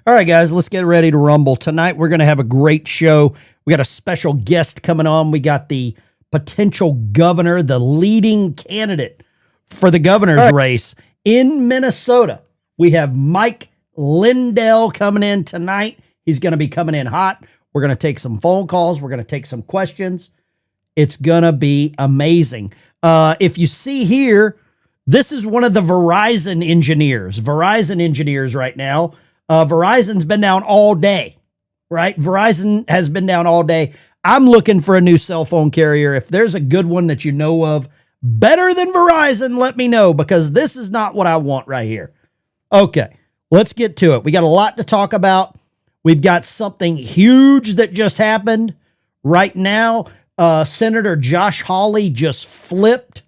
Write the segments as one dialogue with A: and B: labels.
A: All right, guys, let's get ready to rumble. Tonight, we're going to have a great show. We got a special guest coming on. We got the potential governor, the leading candidate for the governor's race in Minnesota. We have Mike Lindell coming in tonight. He's going to be coming in hot. We're going to take some phone calls. We're going to take some questions. It's going to be amazing. If you see here, this is one of the Verizon engineers right now. Verizon's been down all day, right? Verizon has been down all day. I'm looking for a new cell phone carrier. If there's a good one that you know of, better than Verizon, let me know, because this is not what I want right here. Okay, let's get to it. We got a lot to talk about. We've got something huge that just happened right now. Senator Josh Hawley just flipped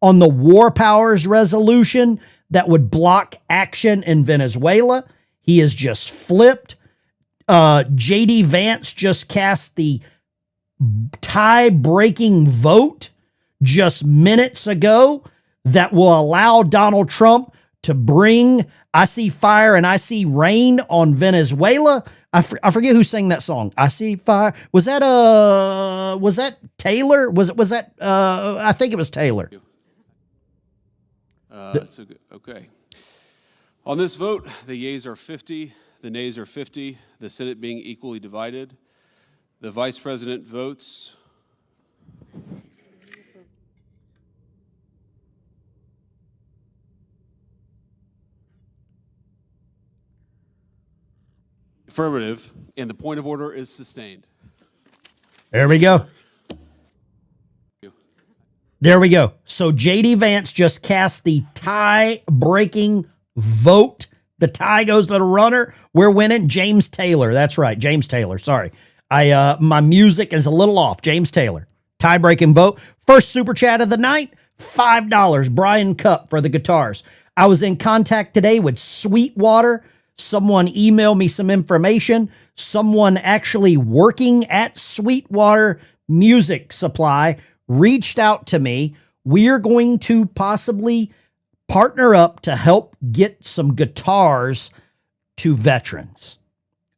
A: on the war powers resolution that would block action in Venezuela. He has just flipped. J.D. Vance just cast the tie-breaking vote just minutes ago that will allow Donald Trump to bring I See Fire and I See Rain on Venezuela. I forget who sang that song. I See Fire. Was that Taylor? I think it was Taylor.
B: Okay. On this vote, the yeas are 50, the nays are 50, the Senate being equally divided. The Vice President votes. Affirmative, and the point of order is sustained.
A: There we go. There we go. So J.D. Vance just cast the tie-breaking vote. The tie goes to the runner. We're winning. James Taylor. That's right. James Taylor. Sorry. My music is a little off. James Taylor. Tie-breaking vote. First super chat of the night, $5. Brian Cup for the guitars. I was in contact today with Sweetwater. Someone emailed me some information. Someone actually working at Sweetwater Music Supply reached out to me. We're going to possibly partner up to help get some guitars to veterans.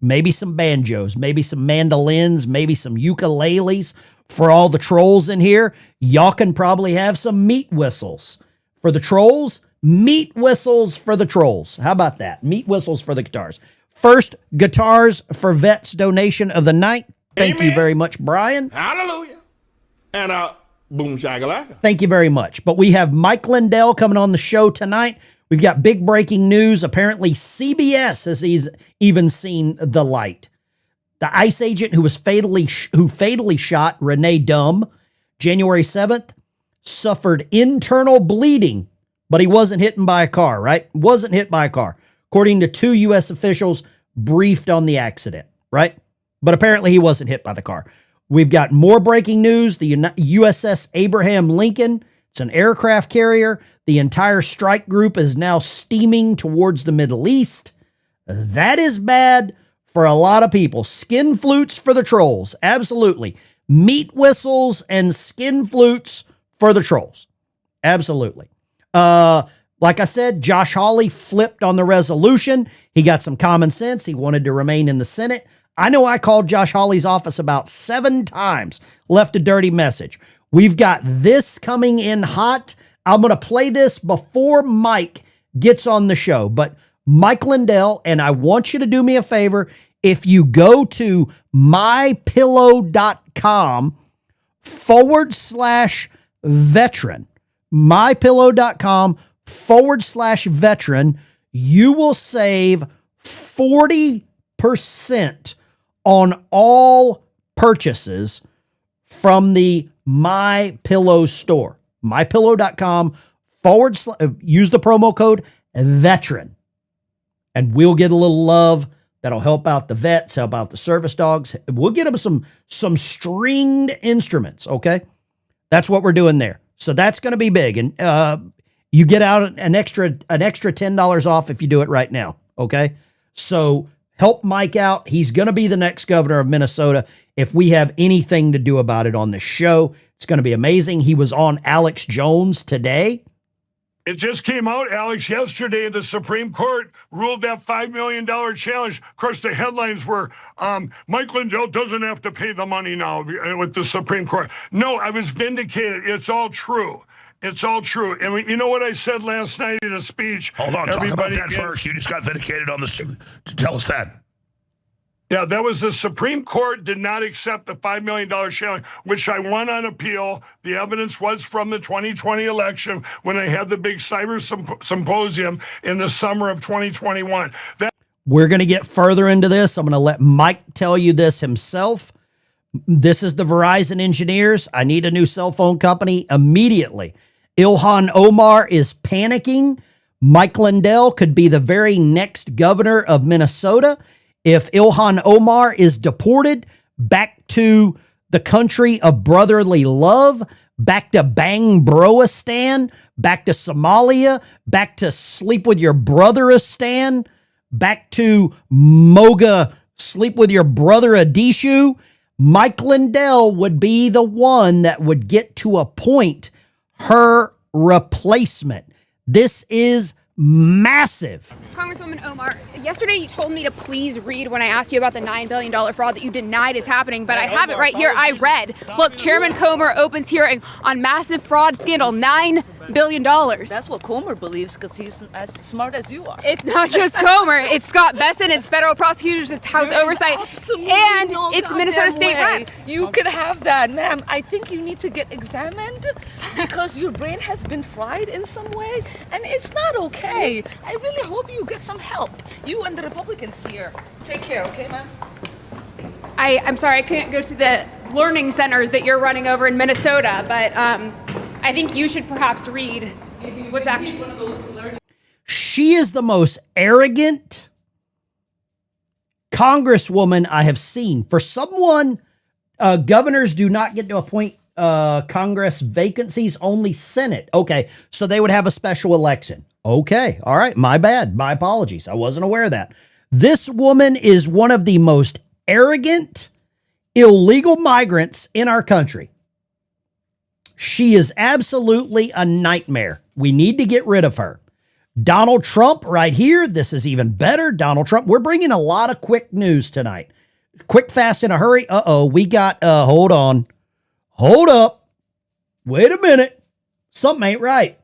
A: Maybe some banjos, maybe some mandolins, maybe some ukuleles for all the trolls in here. Y'all can probably have some meat whistles for the trolls. Meat whistles for the trolls. How about that? Meat whistles for the guitars. First Guitars for Vets donation of the night. Thank you very much, Brian.
C: Hallelujah. And boom shakalaka.
A: Thank you very much. But we have Mike Lindell coming on the show tonight. We've got big breaking news. Apparently CBS has even seen the light. The ICE agent who fatally shot Renee Dumb January 7th suffered internal bleeding, but he wasn't hit by a car, right? Wasn't hit by a car, according to two U.S. officials briefed on the accident, right? But apparently he wasn't hit by the car. We've got more breaking news. The USS Abraham Lincoln, it's an aircraft carrier. The entire strike group is now steaming towards the Middle East. That is bad for a lot of people. Skin flutes for the trolls. Absolutely. Meat whistles and skin flutes for the trolls. Absolutely. Like I said, Josh Hawley flipped on the resolution. He got some common sense. He wanted to remain in the Senate. I know I called Josh Hawley's office about 7 times, left a dirty message. We've got this coming in hot. I'm going to play this before Mike gets on the show, but Mike Lindell, and I want you to do me a favor. If you go to mypillow.com/veteran, mypillow.com/veteran, you will save 40% on all purchases from the My Pillow store. mypillow.com use the promo code veteran, and we'll get a little love that'll help out the vets, help out the service dogs. We'll get them some stringed instruments. Okay. That's what we're doing there. So that's going to be big. And, you get out an extra $10 off if you do it right now. Okay. So help Mike out. He's going to be the next governor of Minnesota. If we have anything to do about it on this show, it's going to be amazing. He was on Alex Jones today.
D: It just came out, Alex, yesterday. The Supreme Court ruled that $5 million challenge. Of course, the headlines were, Mike Lindell doesn't have to pay the money now with the Supreme Court. No, I was vindicated. It's all true. It's all true. And you know what I said last night in a speech?
E: Hold on, talk about that first. You just got vindicated on the... Tell us that.
D: Yeah, that was the Supreme Court did not accept the $5 million challenge, which I won on appeal. The evidence was from the 2020 election when I had the big cyber symposium in the summer of 2021.
A: We're going to get further into this. I'm going to let Mike tell you this himself. This is the Verizon engineers. I need a new cell phone company immediately. Ilhan Omar is panicking. Mike Lindell could be the very next governor of Minnesota. If Ilhan Omar is deported back to the country of brotherly love, back to Bangbroistan, back to Somalia, back to sleep with your brotheristan, back to Moga, sleep with your brother Adishu, Mike Lindell would be the one that would get to appoint her replacement. This is massive.
F: Congresswoman Omar, yesterday you told me to please read when I asked you about the $9 billion fraud that you denied is happening, but I have it right here. I read. Look, Chairman Comer opens hearing on massive fraud scandal, $9 billion.
G: That's what Comer believes because he's as smart as you are.
F: It's not just Comer. It's Scott Besson. It's federal prosecutors. It's House Oversight. And
G: no
F: it's Minnesota State Reps.
G: You could have that, ma'am. I think you need to get examined because your brain has been fried in some way, and it's not okay. I really hope you get some help. You and the Republicans here. Take care, okay, ma'am?
F: I'm sorry, I couldn't go to the learning centers that you're running over in Minnesota, but I think you should perhaps read what's actually one of those learning.
A: She is the most arrogant congresswoman I have seen. For someone, governors do not get to appoint Congress vacancies, only Senate. Okay, so they would have a special election. Okay, all right, my bad. My apologies. I wasn't aware of that. This woman is one of the most arrogant, illegal migrants in our country. She is absolutely a nightmare. We need to get rid of her. Donald Trump right here. This is even better. Donald Trump. We're bringing a lot of quick news tonight. Quick, fast, in a hurry. We got, hold on. Hold up. Wait a minute. Something ain't right.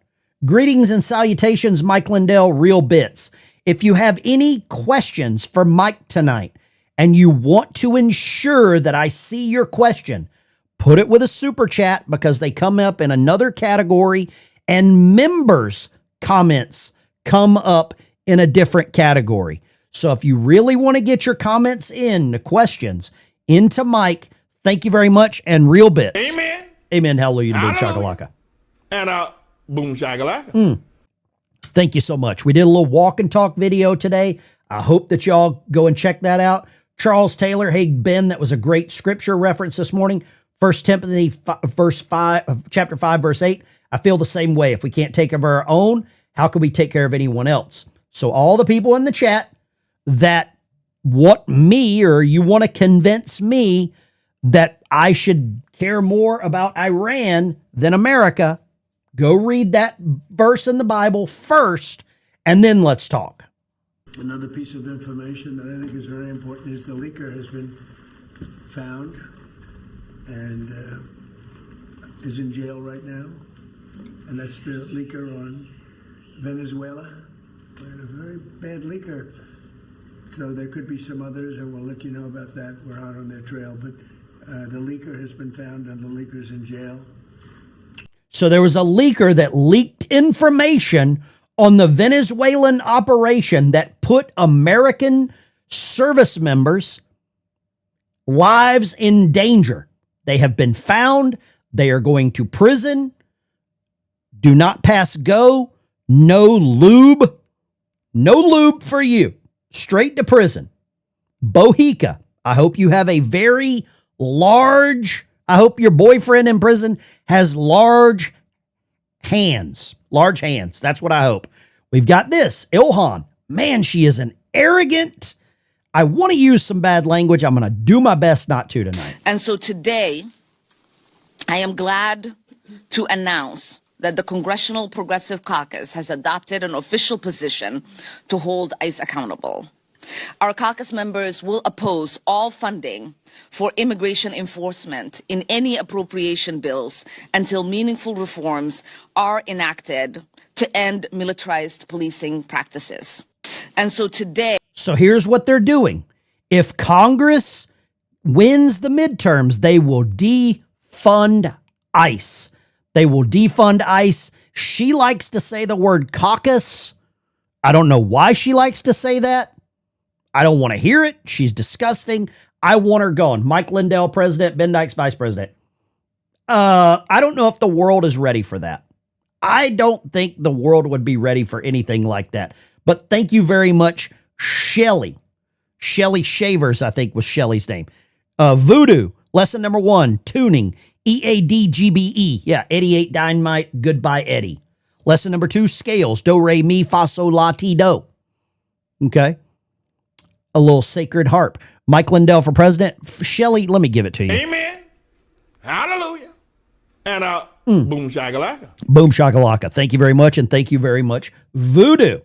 A: Greetings and salutations, Mike Lindell, Real Bits. If you have any questions for Mike tonight and you want to ensure that I see your question, put it with a super chat because they come up in another category and members' comments come up in a different category. So if you really want to get your comments in, the questions into Mike, thank you very much. And Real Bits.
C: Amen.
A: Amen. Hallelujah. Boom shakalaka.
C: And boom shakalaka.
A: Thank you so much. We did a little walk and talk video today. I hope that y'all go and check that out. Charles Taylor, hey, Ben, that was a great scripture reference this morning. 1 Timothy chapter 5, verse 8. I feel the same way. If we can't take care of our own, how can we take care of anyone else? So all the people in the chat that want me, or you want to convince me that I should care more about Iran than America, go read that verse in the Bible first, and then let's talk.
H: Another piece of information that I think is very important is the leaker has been found and is in jail right now. And that's the leaker on Venezuela. And a very bad leaker. So there could be some others, and we'll let you know about that. We're out on their trail. But the leaker has been found, and the leaker's in jail.
A: So there was a leaker that leaked information on the Venezuelan operation that put American service members' lives in danger. They have been found. They are going to prison. Do not pass go. No lube. No lube for you. Straight to prison. Bohica, I hope you have a very large, I hope your boyfriend in prison has large hands. Large hands. That's what I hope. We've got this. Ilhan. Man, she is an arrogant. I want to use some bad language. I'm going to do my best not to tonight.
G: And so today, I am glad to announce that the Congressional Progressive Caucus has adopted an official position to hold ICE accountable. Our caucus members will oppose all funding for immigration enforcement in any appropriation bills until meaningful reforms are enacted to end militarized policing practices. And so today...
A: So here's what they're doing. If Congress wins the midterms, they will defund ICE. They will defund ICE. She likes to say the word caucus. I don't know why she likes to say that. I don't want to hear it. She's disgusting. I want her gone. Mike Lindell, president. Ben Dykes, vice president. I don't know if the world is ready for that. I don't think the world would be ready for anything like that. But thank you very much, Shelly. Shelly Shavers, I think was Shelly's name. Voodoo, lesson number 1, tuning. EADGBE. Yeah, Eddie ate dynamite. Goodbye, Eddie. Lesson number 2, scales. Do, re, mi, fa, sol, la, ti, do. Okay. A little sacred harp. Mike Lindell for president. Shelly, let me give it to you.
C: Amen. Hallelujah. And boom shakalaka.
A: Boom shakalaka. Thank you very much, and thank you very much, Voodoo.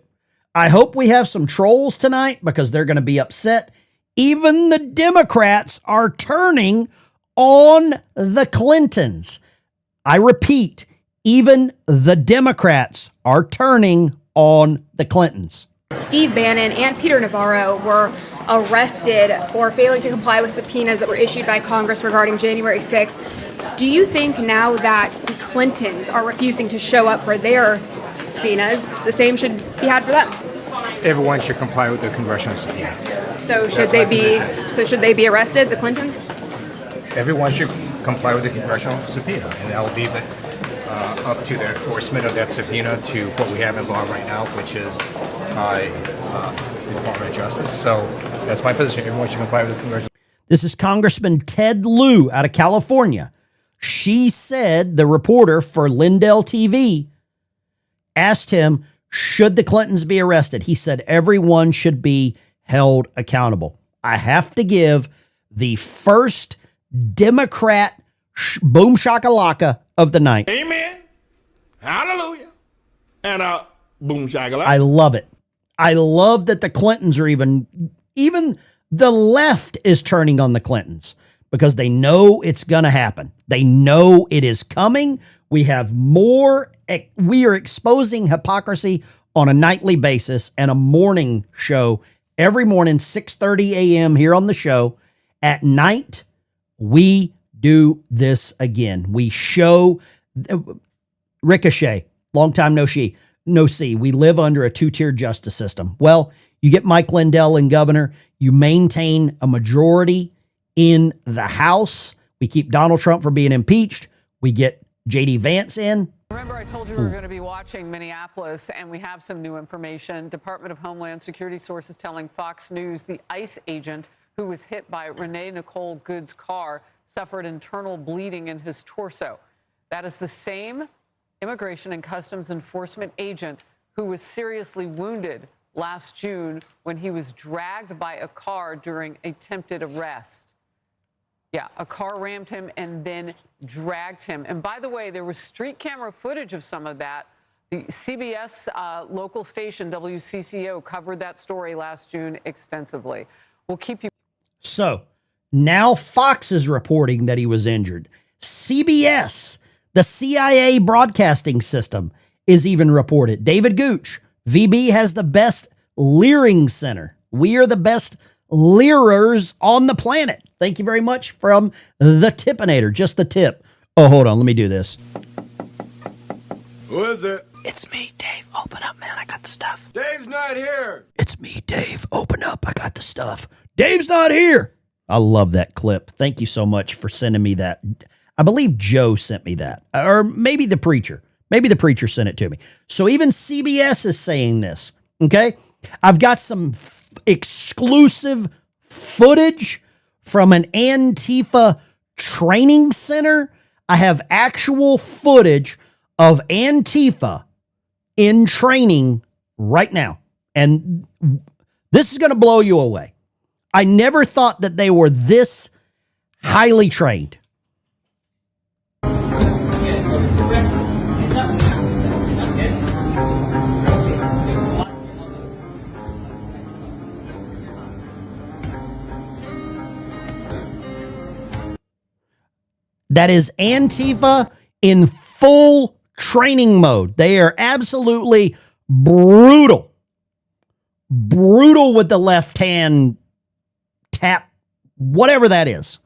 A: I hope we have some trolls tonight because they're going to be upset. Even the Democrats are turning on the Clintons. I repeat, even the Democrats are turning on the Clintons.
F: Steve Bannon and Peter Navarro were arrested for failing to comply with subpoenas that were issued by Congress regarding January 6th. Do you think now that the Clintons are refusing to show up for their subpoenas, the same should be had for them?
I: Everyone should comply with the congressional subpoena.
F: So should they be arrested, the Clintons?
I: Everyone should comply with the congressional subpoena, and I'll leave it up to the enforcement of that subpoena to what we have in law right now, which is the Department of Justice. So that's my position. Everyone should comply with the congressional.
A: This is Congressman Ted Lieu out of California. She said, the reporter for Lindell TV asked him, should the Clintons be arrested? He said, everyone should be held accountable. I have to give the first Democrat boom shakalaka of the night.
C: Amen. Hallelujah. And boom shakalaka.
A: I love it. I love that the Clintons are even the left is turning on the Clintons because they know it's going to happen. They know it is coming. We have more. We are exposing hypocrisy on a nightly basis and a morning show every morning, 6:30 a.m. here on the show. At night, we do this again. We show Ricochet, long time no see. We live under a two-tier justice system. Well, you get Mike Lindell in governor. You maintain a majority in the House. We keep Donald Trump from being impeached. We get J.D. Vance in.
J: Remember, I told you we were going to be watching Minneapolis, and we have some new information. Department of Homeland Security sources telling Fox News the ICE agent who was hit by Renee Nicole Good's car suffered internal bleeding in his torso. That is the same Immigration and Customs Enforcement agent who was seriously wounded last June when he was dragged by a car during attempted arrest. Yeah, a car rammed him and then dragged him. And by the way, there was street camera footage of some of that. The CBS local station, WCCO, covered that story last June extensively. We'll keep you.
A: So now Fox is reporting that he was injured. CBS, the CIA broadcasting system, is even reported. David Gooch, VB has the best leering center. We are the best leerers on the planet. Thank you very much from the Tippinator. Just the tip. Oh, hold on. Let me do this.
C: Who is it?
K: It's me, Dave. Open up, man. I got the stuff.
C: Dave's not here.
A: It's me, Dave. Open up. I got the stuff. Dave's not here. I love that clip. Thank you so much for sending me that. I believe Joe sent me that. Or maybe the preacher. Maybe the preacher sent it to me. So even CBS is saying this. Okay? I've got some exclusive footage from an Antifa training center. I have actual footage of Antifa in training right now. And this is going to blow you away. I never thought that they were this highly trained. That is Antifa in full training mode. They are absolutely brutal. Brutal with the left hand tap, whatever that is.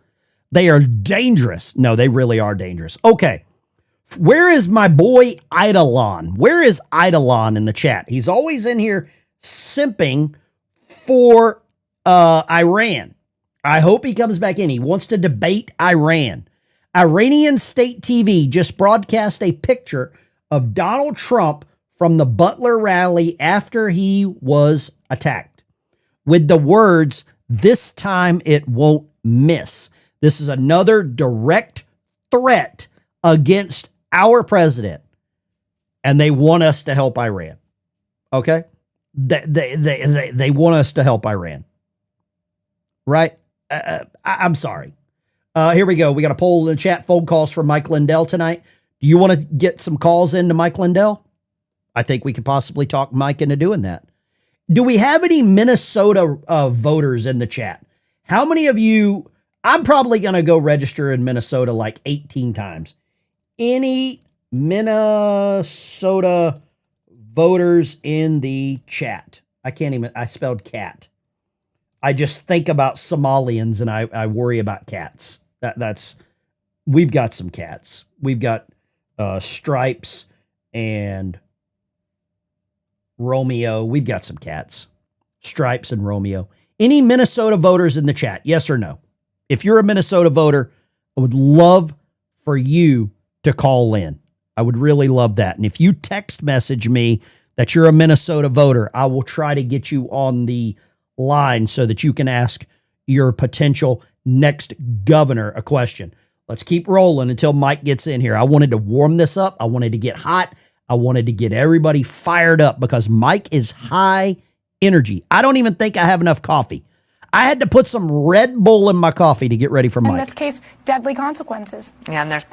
A: They are dangerous. No, they really are dangerous. Okay. Where is my boy Eidolon? Where is Eidolon in the chat? He's always in here simping for Iran. I hope he comes back in. He wants to debate Iran. Iranian state TV just broadcast a picture of Donald Trump from the Butler rally after he was attacked with the words, "This time it won't miss." This is another direct threat against our president, and they want us to help Iran. Okay? They want us to help Iran. Right? I'm sorry. Here we go. We got a poll in the chat. Phone calls for Mike Lindell tonight. Do you want to get some calls into Mike Lindell? I think we could possibly talk Mike into doing that. Do we have any Minnesota voters in the chat? How many of you... I'm probably going to go register in Minnesota like 18 times. Any Minnesota voters in the chat? I spelled cat. I just think about Somalians and I worry about cats. We've got some cats. We've got Stripes and Romeo. We've got some cats. Stripes and Romeo. Any Minnesota voters in the chat? Yes or no? If you're a Minnesota voter, I would love for you to call in. I would really love that. And if you text message me that you're a Minnesota voter, I will try to get you on the line so that you can ask your potential next governor a question. Let's keep rolling until Mike gets in here. I wanted to warm this up. I wanted to get hot. I wanted to get everybody fired up because Mike is high energy. I don't even think I have enough coffee. I had to put some Red Bull in my coffee to get ready for Mike.
L: In this case, deadly consequences.
M: Yeah, and there's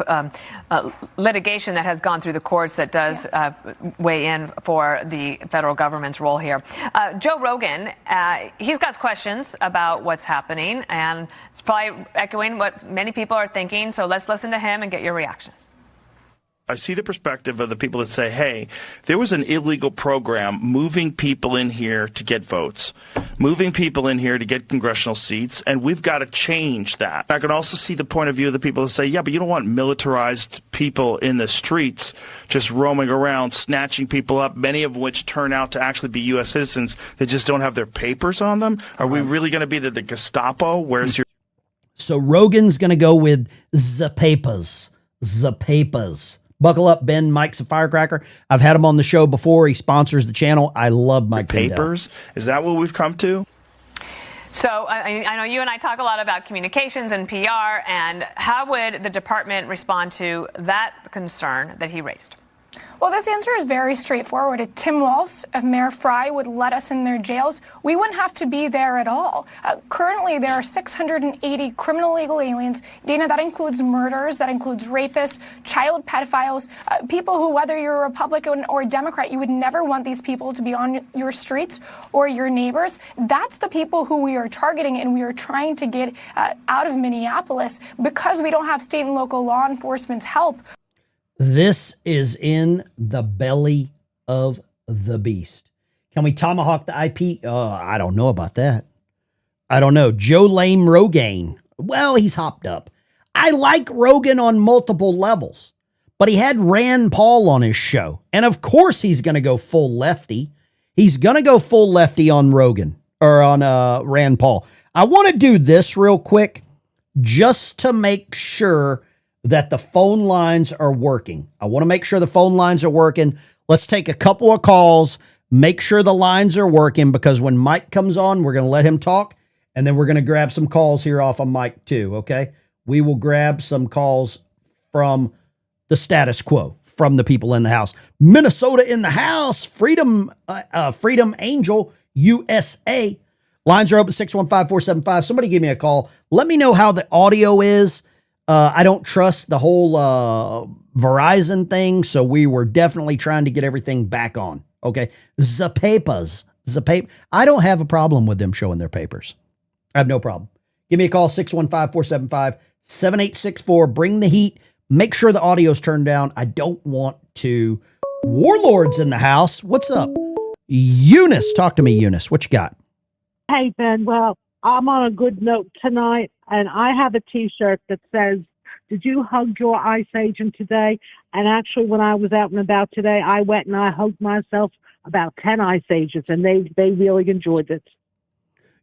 M: litigation that has gone through the courts that does weigh in for the federal government's role here. Joe Rogan, he's got questions about what's happening, and it's probably echoing what many people are thinking. So let's listen to him and get your reaction.
N: I see the perspective of the people that say, hey, there was an illegal program moving people in here to get votes, moving people in here to get congressional seats, and we've got to change that. I can also see the point of view of the people that say, yeah, but you don't want militarized people in the streets just roaming around, snatching people up, many of which turn out to actually be U.S. citizens that just don't have their papers on them. Are we really going to be the Gestapo? Where's your...
A: So Rogan's going to go with the papers. The papers. Buckle up, Ben. Mike's a firecracker. I've had him on the show before. He sponsors the channel. I love Mike
N: papers. Is that what we've come to?
M: So I know you and I talk a lot about communications and PR, and how would the department respond to that concern that he raised?
L: Well, this answer is very straightforward. If Tim Walz, if Mayor Fry would let us in their jails, we wouldn't have to be there at all. Currently, there are 680 criminal illegal aliens. Dana, that includes murderers, that includes rapists, child pedophiles, people who, whether you're a Republican or a Democrat, you would never want these people to be on your streets or your neighbors. That's the people who we are targeting, and we are trying to get out of Minneapolis because we don't have state and local law enforcement's help.
A: This is in the belly of the beast. Can we tomahawk the IP? I don't know about that. I don't know. Joe Lame Rogaine. Well, he's hopped up. I like Rogan on multiple levels, but he had Rand Paul on his show. And of course he's going to go full lefty. He's going to go full lefty on Rogan or on Rand Paul. I want to do this real quick just to make sure that the phone lines are working. I want to make sure the phone lines are working. Let's take a couple of calls, make sure the lines are working, because when Mike comes on, we're going to let him talk, and then we're going to grab some calls here off of Mike too, okay? We will grab some calls from the status quo, from the people in the house. Minnesota in the house, Freedom Angel, USA. Lines are open, 615-475. Somebody give me a call. Let me know how the audio is. I don't trust the whole Verizon thing, so we were definitely trying to get everything back on. Okay, the papers. I don't have a problem with them showing their papers. I have no problem. Give me a call, 615-475-66 7864. Bring the heat. Make sure the audio's turned down. I don't want to. Warlords in the house. What's up? Eunice. Talk to me, Eunice. What you got?
O: Hey, Ben. Well, I'm on a good note tonight, and I have a T-shirt that says, "Did you hug your ICE agent today?" And actually, when I was out and about today, I went and I hugged myself about 10 ICE agents, and they really enjoyed it.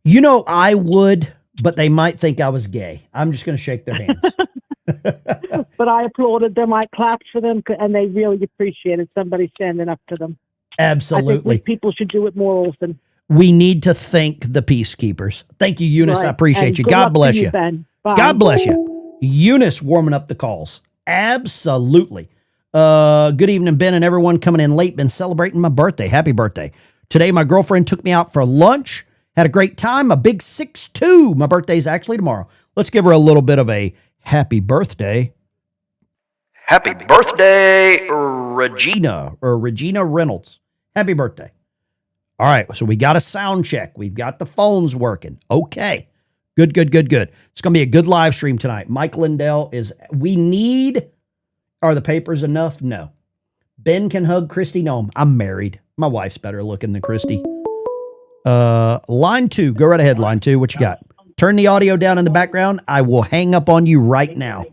A: You know, I would, but they might think I was gay. I'm just going to shake their hands.
O: But I applauded them. I clapped for them, and they really appreciated somebody standing up to them.
A: Absolutely.
O: I think people should do it more often.
A: We need to thank the peacekeepers. Thank you, Eunice.
O: Right.
A: I appreciate
O: And
A: you.
O: good
A: God
O: luck
A: bless
O: to
A: you.
O: Ben. Bye.
A: God bless you. Eunice warming up the calls. Absolutely. Good evening, Ben, and everyone coming in late. Been celebrating my birthday. Happy birthday. Today, my girlfriend took me out for lunch. Had a great time. A big 6'2". My birthday's actually tomorrow. Let's give her a little bit of a happy birthday. Happy birthday, Regina, or Regina Reynolds. Happy birthday. All right, so we got a sound check. We've got the phones working. Okay. Good. It's going to be a good live stream tonight. Mike Lindell are the papers enough? No. Ben can hug Christy. No, I'm married. My wife's better looking than Christy. Line 2, go right ahead, line 2. What you got? Turn the audio down in the background. I will hang up on you right now.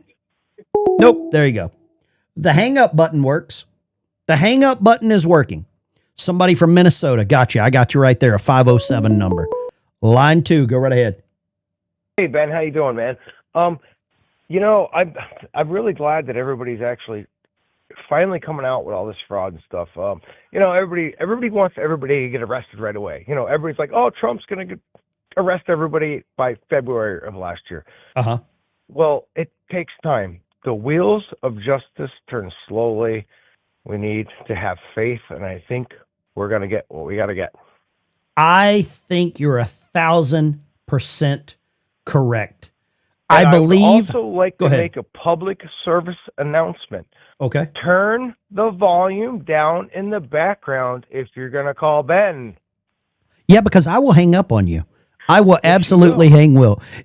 A: Nope, there you go. The hang up button works. The hang up button is working. Somebody from Minnesota. Got you. I got you right there. A 507 number. Line 2. Go right ahead.
P: Hey, Ben. How you doing, man? You know, I'm really glad that everybody's actually finally coming out with all this fraud and stuff. You know, everybody wants everybody to get arrested right away. You know, everybody's like, oh, Trump's going to arrest everybody by February of last year.
A: Uh-huh.
P: Well, it takes time. The wheels of justice turn slowly. We need to have faith, and I think we're going to get what we got to get.
A: I think you're 1,000% correct.
P: And
A: I believe.
P: I would also like
A: Go
P: to
A: ahead.
P: make a public service announcement.
A: Okay.
P: Turn the volume down in the background if you're going to call Ben.
A: Yeah, because I will hang up on you. I will absolutely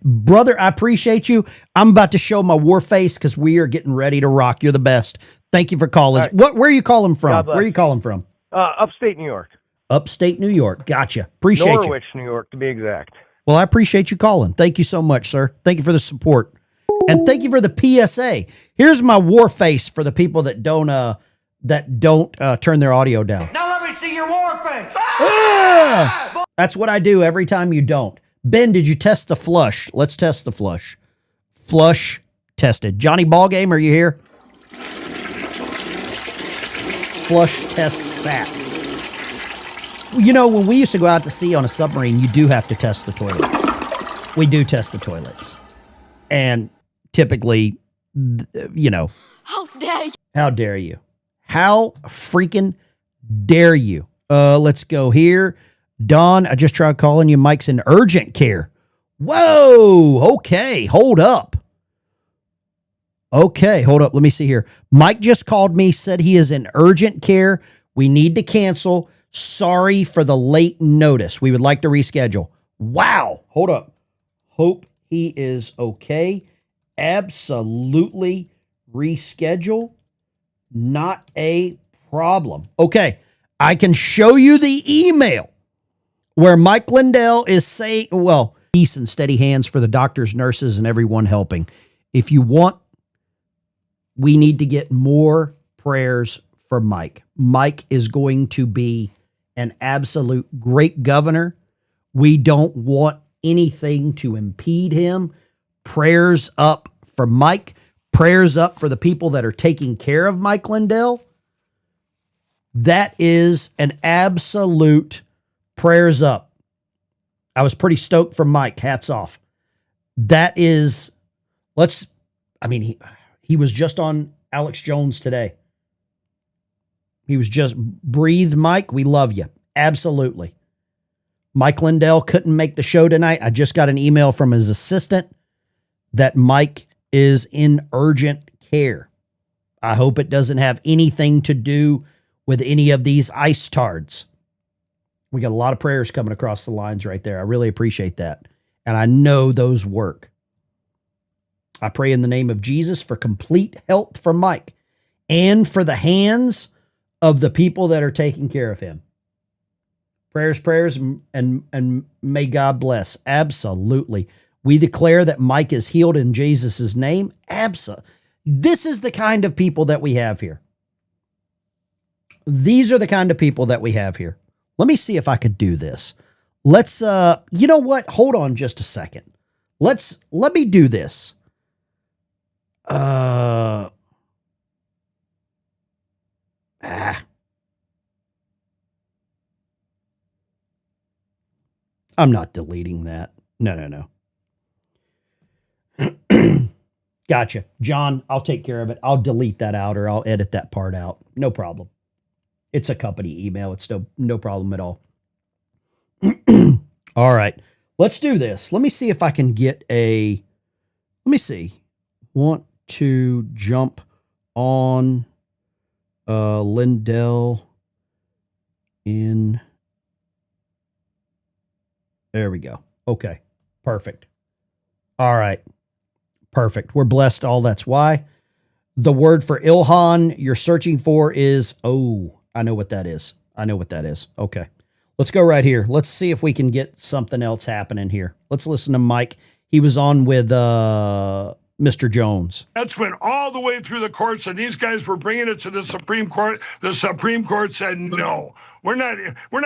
A: Brother, I appreciate you. I'm about to show my war face because we are getting ready to rock. You're the best. Thank you for calling.
P: Right.
A: Where are you calling from?
P: God bless.
A: Where are you calling from?
P: Upstate New York.
A: Upstate New York. Gotcha. Appreciate you.
P: Norwich, New York, to be exact.
A: Well, I appreciate you calling. Thank you so much, sir. Thank you for the support. And thank you for the PSA. Here's my war face for the people that don't turn their audio down.
Q: Now let me see your war face.
A: That's what I do every time you don't. Ben, did you test the flush? Let's test the flush. Flush tested. Johnny Ballgame, are you here? Flush test sat. You know, when we used to go out to sea on a submarine, you do have to test the toilets. We do test the toilets. And typically, you know.
R: How dare you?
A: How dare you? How freaking dare you? Let's go here. Don, I just tried calling you. Mike's in urgent care. Whoa. Okay. Hold up. Let me see here. Mike just called me, said he is in urgent care. We need to cancel. Sorry for the late notice. We would like to reschedule. Wow. Hold up. Hope he is okay. Absolutely reschedule. Not a problem. Okay. I can show you the email where Mike Lindell is saying, well, peace and steady hands for the doctors, nurses, and everyone helping. If you want, we need to get more prayers for Mike. Mike is going to be an absolute great governor. We don't want anything to impede him. Prayers up for Mike. Prayers up for the people that are taking care of Mike Lindell. That is an absolute prayers up. I was pretty stoked for Mike. Hats off. That is, he was just on Alex Jones today. He was just, breathe, Mike. We love you. Absolutely. Mike Lindell couldn't make the show tonight. I just got an email from his assistant that Mike is in urgent care. I hope it doesn't have anything to do with any of these ice tards. We got a lot of prayers coming across the lines right there. I really appreciate that. And I know those work. I pray in the name of Jesus for complete health for Mike and for the hands of the people that are taking care of him. Prayers, and may God bless. Absolutely. We declare that Mike is healed in Jesus' name. This is the kind of people that we have here. These are the kind of people that we have here. Let me see if I could do this. Let's, you know what? Hold on just a second. Let me do this. I'm not deleting that. No. Gotcha. John, I'll take care of it. I'll delete that out or I'll edit that part out. No problem. It's a company email. It's no problem at all. All right. Let's do this. Let me see if I can get let me see. Want to jump on Lindell in. There we go. Okay. Perfect. All right. Perfect. We're blessed. All that's why. The word for Ilhan you're searching for is, I know what that is. Okay. Let's go right here. Let's see if we can get something else happening here. Let's listen to Mike. He was on with Mr. Jones.
D: That's went all the way through the courts, and these guys were bringing it to the Supreme Court. The Supreme Court said, no, we're not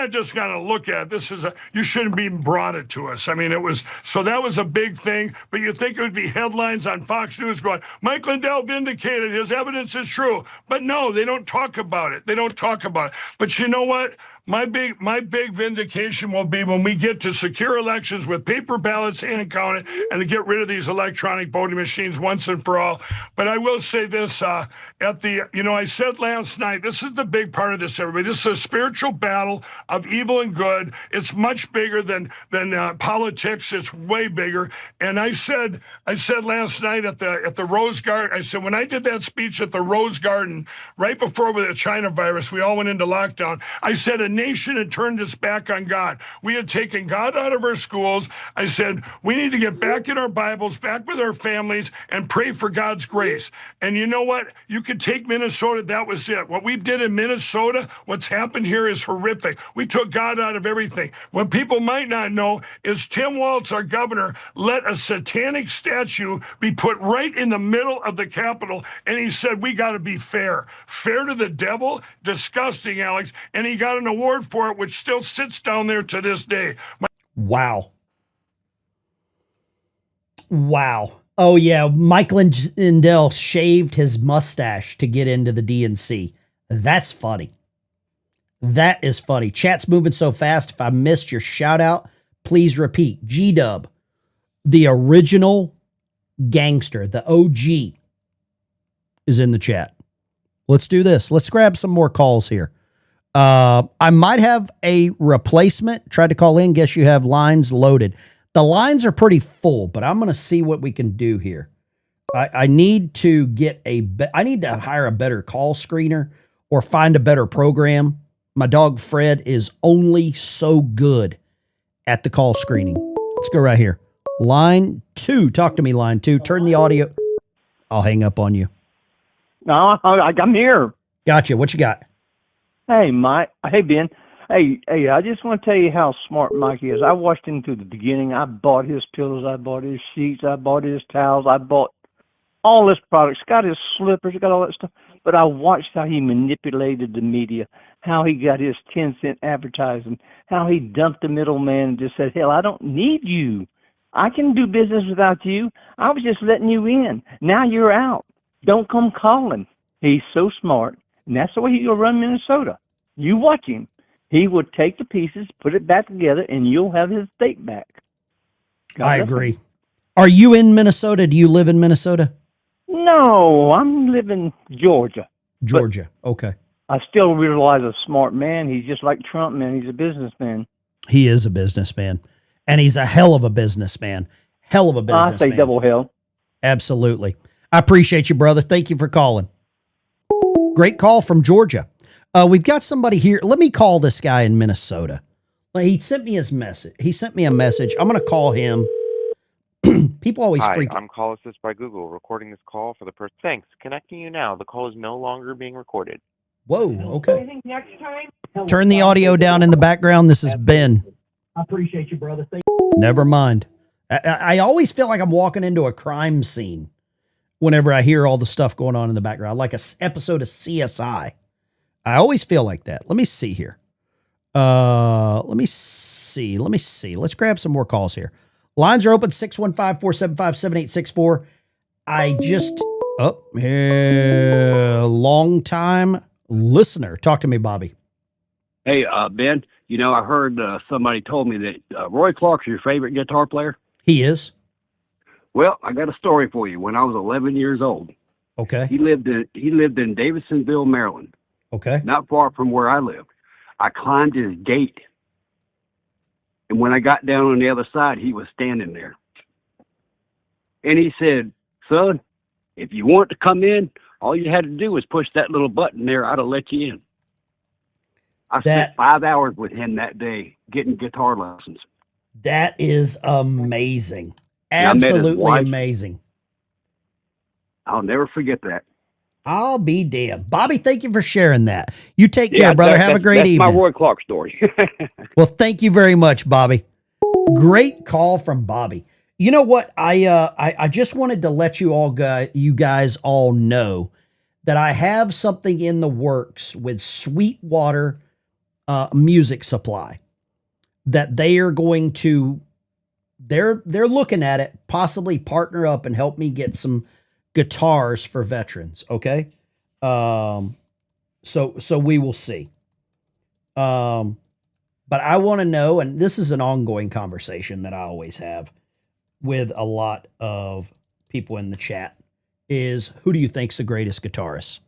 D: just going to look at it. You shouldn't be brought it to us. I mean, that was a big thing, but you think it would be headlines on Fox News going, Mike Lindell vindicated, his evidence is true. But no, they don't talk about it. But you know what? My big vindication will be when we get to secure elections with paper ballots hand counted and to get rid of these electronic voting machines once and for all. But I will say this, I said last night, this is the big part of this, everybody. This is a spiritual battle of evil and good. It's much bigger than politics. It's way bigger. And I said last night at the Rose Garden, I said, when I did that speech at the Rose Garden, right before with the China virus, we all went into lockdown. I said, a nation had turned its back on God. We had taken God out of our schools. I said, we need to get back in our Bibles, back with our families, and pray for God's grace. And you know what? You could take Minnesota. That was it. What we did in Minnesota, what's happened here is horrific. We took God out of everything. What people might not know is Tim Walz, our governor, let a satanic statue be put right in the middle of the Capitol. And he said, we got to be fair. Fair to the devil? Disgusting, Alex. And he got an award for it, which still sits down there to this day.
A: Wow. Oh, yeah. Mike Lindell shaved his mustache to get into the DNC. That's funny. That is funny. Chat's moving so fast. If I missed your shout out, please repeat. G-Dub, the original gangster, the OG, is in the chat. Let's do this. Let's grab some more calls here. I might have a replacement. Tried to call in. Guess you have lines loaded. The lines are pretty full, but I'm going to see what we can do here. I need to I need to hire a better call screener or find a better program. My dog Fred is only so good at the call screening. Let's go right here. Line 2. Talk to me, line 2. Turn the audio. I'll hang up on you.
Q: No, I'm here.
A: Gotcha. What you got?
Q: Hey, Mike. Hey, Ben. Hey, I just want to tell you how smart Mike is. I watched him to the beginning. I bought his pillows. I bought his sheets. I bought his towels. I bought all his products. Got his slippers. Got all that stuff. But I watched how he manipulated the media, how he got his 10-cent advertising, how he dumped the middleman and just said, hell, I don't need you. I can do business without you. I was just letting you in. Now you're out. Don't come calling. He's so smart. And that's the way he'll run Minnesota. You watch him. He would take the pieces, put it back together, and you'll have his state back.
A: I agree. Are you in Minnesota? Do you live in Minnesota?
Q: No, I'm living in Georgia.
A: Georgia. Okay.
Q: I still realize a smart man. He's just like Trump, man. He's a businessman.
A: He is a businessman. And he's a hell of a businessman. Hell of a businessman.
Q: I say double hell.
A: Absolutely. I appreciate you, brother. Thank you for calling. Great call from Georgia. We've got somebody here. Let me call this guy in Minnesota. He sent me his message. He sent me a message. I'm going to call him. People always
R: Hi,
A: freak.
R: I'm Call Assist by Google, recording this call for the person. Thanks. Connecting you now. The call is no longer being recorded.
A: Whoa, okay.
O: I think next time.
A: Turn the audio down in the background. This is Ben.
O: I appreciate you, brother.
A: Never mind. I always feel like I'm walking into a crime scene whenever I hear all the stuff going on in the background, like an episode of CSI. I always feel like that. Let me see here. Let me see. Let's grab some more calls here. Lines are open, 615-475-7864. Long time listener. Talk to me, Bobby.
S: Hey, Ben, I heard somebody told me that Roy Clark's your favorite guitar player.
A: He is.
S: Well, I got a story for you. When I was 11 years old,
A: okay,
S: he lived in Davidsonville, Maryland.
A: Okay,
S: not far from where I lived. I climbed his gate, and when I got down on the other side, he was standing there. And he said, "Son, if you want to come in, all you had to do was push that little button there. I'd have let you in." I spent 5 hours with him that day getting guitar lessons.
A: That is amazing.
S: And I met his
A: Absolutely
S: wife.
A: amazing.
S: I'll never forget that.
A: I'll be damned. Bobby, thank you for sharing that. You take care, brother. Have a great
S: that's
A: evening.
S: my Roy Clark story.
A: Well, thank you very much, Bobby. Great call from Bobby. You know what? I just wanted to let you guys all know that I have something in the works with Sweetwater Music Supply that they are going to. They're looking at it, possibly partner up and help me get some guitars for veterans. Okay. So we will see. But I want to know, and this is an ongoing conversation that I always have with a lot of people in the chat, is who do you think's the greatest guitarist?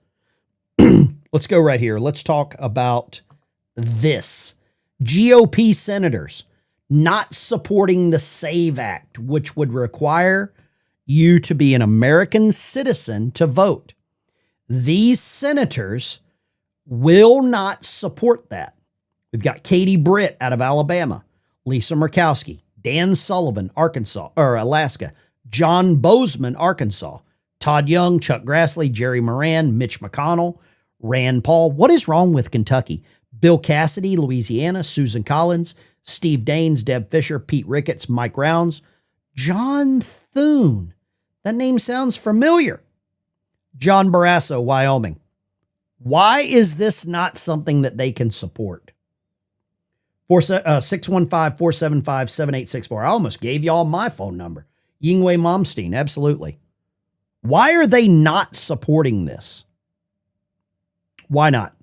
A: Let's go right here. Let's talk about this. GOP senators not supporting the SAVE Act, which would require you to be an American citizen to vote. These senators will not support that. We've got Katie Britt out of Alabama, Lisa Murkowski, Dan Sullivan, Alaska, John Bozeman, Arkansas, Todd Young, Chuck Grassley, Jerry Moran, Mitch McConnell, Rand Paul. What is wrong with Kentucky? Bill Cassidy, Louisiana, Susan Collins, Steve Daines, Deb Fisher, Pete Ricketts, Mike Rounds, John Thune. That name sounds familiar. John Barrasso, Wyoming. Why is this not something that they can support? 615-475-7864. I almost gave y'all my phone number. Yingwei Momstein, absolutely. Why are they not supporting this? Why not?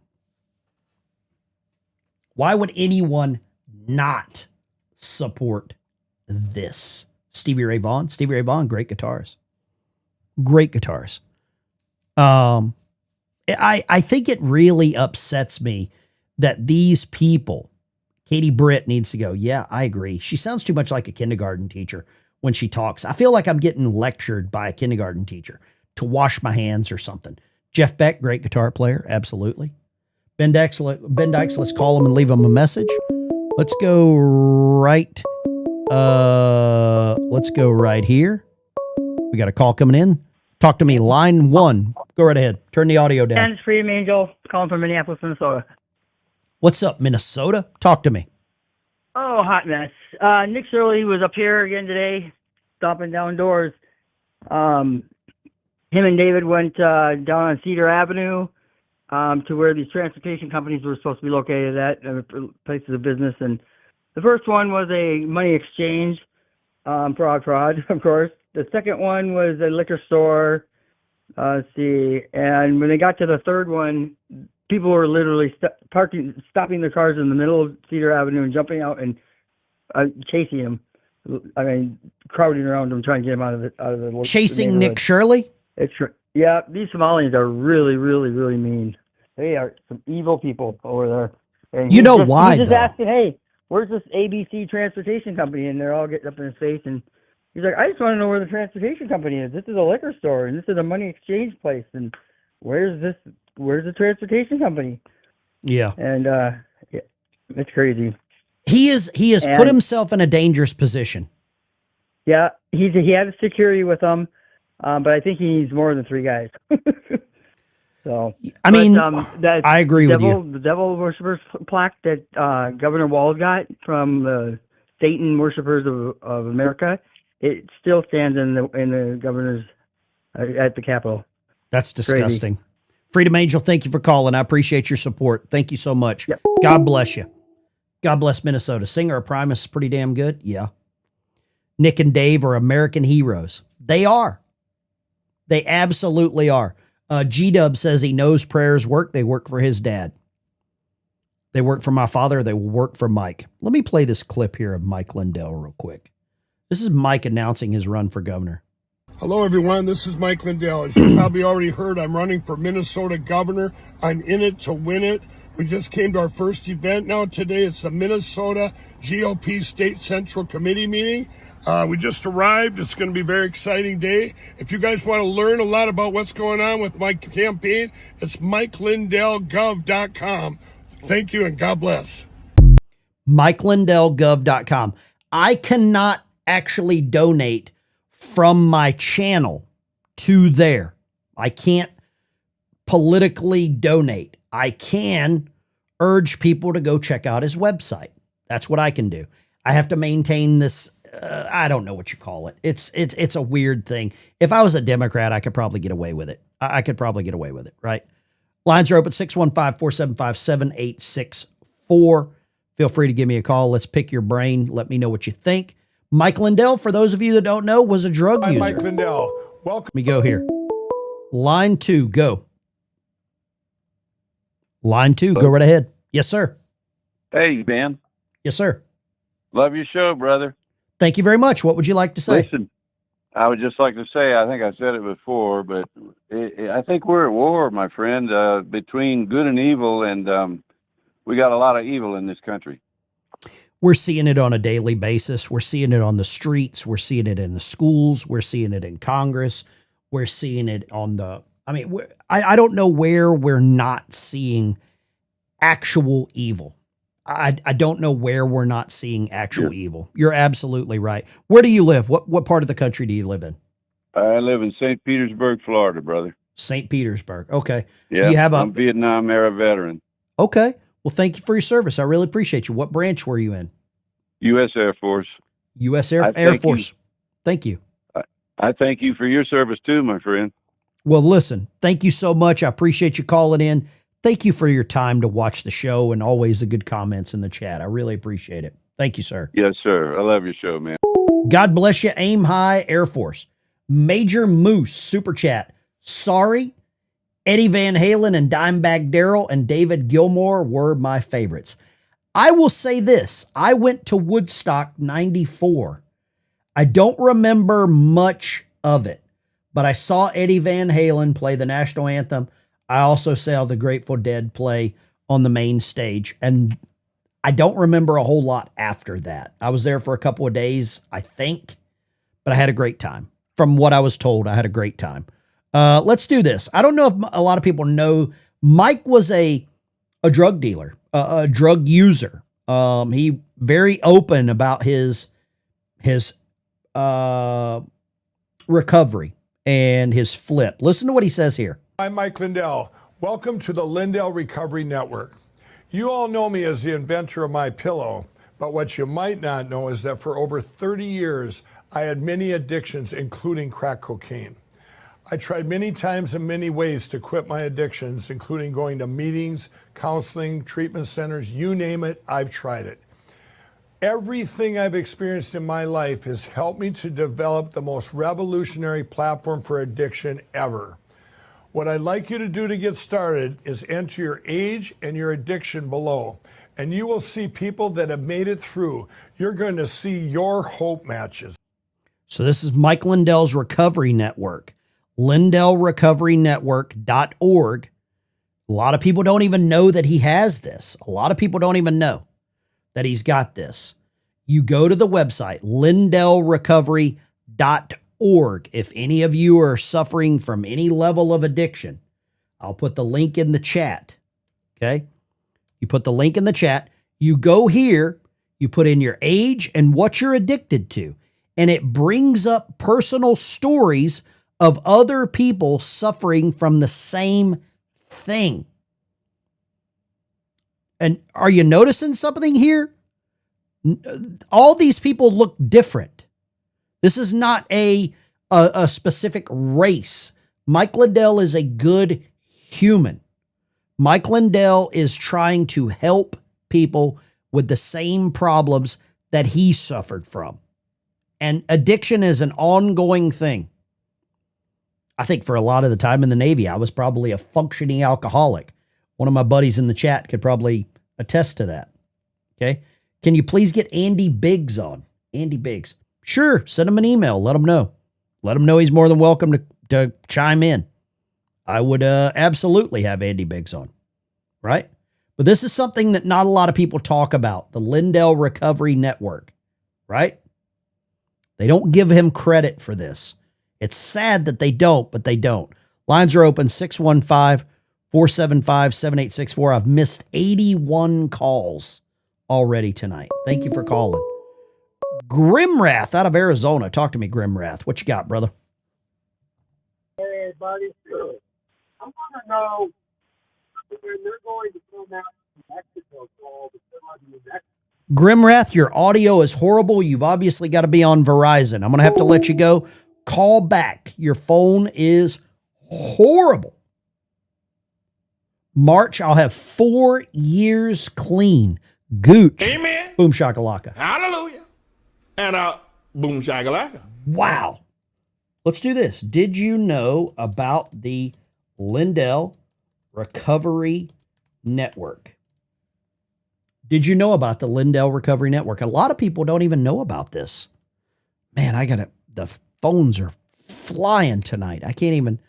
A: Why would anyone not support this? Stevie Ray Vaughan, great guitarist. Great guitars. I think it really upsets me that these people, Katie Britt needs to go. Yeah, I agree. She sounds too much like a kindergarten teacher when she talks. I feel like I'm getting lectured by a kindergarten teacher to wash my hands or something. Jeff Beck, great guitar player. Absolutely. Ben Dykes, let's call him and leave him a message. Let's go right here. We got a call coming in. Talk to me, line 1. Go right ahead. Turn the audio down.
T: It's Freedom Angel calling from Minneapolis, Minnesota.
A: What's up, Minnesota? Talk to me.
T: Oh, hot mess. Nick Shirley was up here again today, stomping down doors. Him and David went down on Cedar Avenue to where these transportation companies were supposed to be located at, places of business. And the first one was a money exchange, fraud, of course. The second one was a liquor store. Let's see. And when they got to the third one, people were literally stopping their cars in the middle of Cedar Avenue and jumping out and chasing them. I mean, crowding around them, trying to get them out of the
A: Chasing Nick Shirley?
T: Yeah, these Somalians are really, really, really mean. They are some evil people over there. And
A: you know why,
T: he's just
A: though?
T: asking, hey, where's this ABC transportation company? And they're all getting up in his face. And he's like, I just want to know where the transportation company is. This is a liquor store, and this is a money exchange place. And where's the transportation company?
A: Yeah.
T: And yeah, it's crazy.
A: He has put himself in a dangerous position.
T: Yeah, he had security with him, but I think he needs more than 3 guys. So
A: I mean,
T: that
A: I agree with you.
T: The devil worshippers plaque that Governor Walz got from the Satan Worshippers of America, it still stands in the governor's at the Capitol.
A: That's disgusting. Crazy. Freedom Angel, thank you for calling. I appreciate your support. Thank you so much. Yep. God bless you. God bless Minnesota. Singer of Primus is pretty damn good. Yeah. Nick and Dave are American heroes. They are. They absolutely are. G-Dub says he knows prayers work. They work for his dad. They work for my father. They will work for Mike. Let me play this clip here of Mike Lindell real quick. This is Mike announcing his run for governor.
U: Hello, everyone. This is Mike Lindell. As you probably already heard, I'm running for Minnesota governor. I'm in it to win it. We just came to our first event now today. It's the Minnesota GOP State Central Committee meeting. We just arrived. It's going to be a very exciting day. If you guys want to learn a lot about what's going on with my campaign, it's MikeLindellGov.com. Thank you and God bless.
A: MikeLindellGov.com. I cannot actually donate from my channel to there. I can't politically donate. I can urge people to go check out his website. That's what I can do. I have to maintain this. I don't know what you call it. It's a weird thing. If I was a Democrat, I could probably get away with it. I could probably get away with it, right? Lines are open 615-475-7864. Feel free to give me a call. Let's pick your brain. Let me know what you think. Mike Lindell, for those of you that don't know, was a drug user.
U: Mike Lindell. Welcome.
A: Let me go here. Line 2, go. Line 2, go right ahead. Yes, sir.
V: Hey, Ben.
A: Yes, sir.
V: Love your show, brother.
A: Thank you very much. What would you like to say?
V: Listen, I would just like to say, I think I said it before, but I think we're at war, my friend, between good and evil, and we got a lot of evil in this country.
A: We're seeing it on a daily basis. We're seeing it on the streets. We're seeing it in the schools. We're seeing it in Congress. We're seeing it on the, I mean, I don't know where we're not seeing actual evil. I don't know where we're not seeing actual evil. You're absolutely right. Where do you live? What part of the country do you live in?
V: I live in St. Petersburg, Florida, brother.
A: St. Petersburg. Okay.
V: Yeah,
A: do you have
V: I'm a Vietnam era veteran.
A: Okay. Well, thank you for your service. I really appreciate you. What branch were you in?
V: U.S. Air Force.
A: U.S. Air Force. Thank you.
V: I thank you for your service too, my friend.
A: Well, listen, thank you so much. I appreciate you calling in. Thank you for your time to watch the show and always the good comments in the chat. I really appreciate it. Thank you, sir.
V: Yes, sir. I love your show, man.
A: God bless you. Aim high, Air Force. Major Moose, super chat. Sorry, Eddie Van Halen and Dimebag Darrell and David Gilmour were my favorites. I will say this. I went to Woodstock 94. I don't remember much of it, but I saw Eddie Van Halen play the national anthem. I also saw the Grateful Dead play on the main stage, and I don't remember a whole lot after that. I was there for a couple of days, I think, but I had a great time. From what I was told, I had a great time. Let's do this. I don't know if a lot of people know Mike was a drug dealer, a drug user. He very open about his recovery and his flip. Listen to what he says here.
U: I'm Mike Lindell. Welcome to the Lindell Recovery Network. You all know me as the inventor of My Pillow, but what you might not know is that for over 30 years, I had many addictions, including crack cocaine. I tried many times in many ways to quit my addictions, including going to meetings, counseling, treatment centers, you name it, I've tried it. Everything I've experienced in my life has helped me to develop the most revolutionary platform for addiction ever. What I'd like you to do to get started is enter your age and your addiction below, and you will see people that have made it through. You're going to see your hope matches.
A: So this is Mike Lindell's Recovery Network, LindellRecoveryNetwork.org. A lot of people don't even know that he has this. A lot of people don't even know that he's got this. You go to the website, LindellRecovery.org. If any of you are suffering from any level of addiction, I'll put the link in the chat. Okay. You put the link in the chat. You go here, you put in your age and what you're addicted to. and it brings up personal stories of other people suffering from the same thing. And are you noticing something here? All these people look different. This is not a specific race. Mike Lindell is a good human. Mike Lindell is trying to help people with the same problems that he suffered from. And addiction is an ongoing thing. I think for a lot of the time in the Navy, I was probably a functioning alcoholic. One of my buddies in the chat could probably attest to that. Okay. Can you please get Andy Biggs on? Andy Biggs. Sure. Send him an email. Let him know. Let him know he's more than welcome to chime in. I would absolutely have Andy Biggs on. Right? But this is something that not a lot of people talk about. The Lindell Recovery Network. Right? They don't give him credit for this. It's sad that they don't, but they don't. Lines are open, 615-475-7864. I've missed 81 calls already tonight. Thank you for calling. Grimwrath out of Arizona. Talk to me, Grimwrath. What you got, brother?
B: Hey, buddy. I want to know when they're going to come out from Mexico for all the flood in Mexico.
A: Grimwrath, your audio is horrible. You've obviously got to be on Verizon. I'm going to have to let you go. Call back. Your phone is horrible. March, I'll have 4 years clean. Gooch.
C: Amen.
A: Boom shakalaka.
C: Hallelujah. And boom shakalaka.
A: Wow. Let's do this. Did you know about the Lindell Recovery Network? Did you know about the Lindell Recovery Network? A lot of people don't even know about this. Man, the phones are flying tonight. I can't even,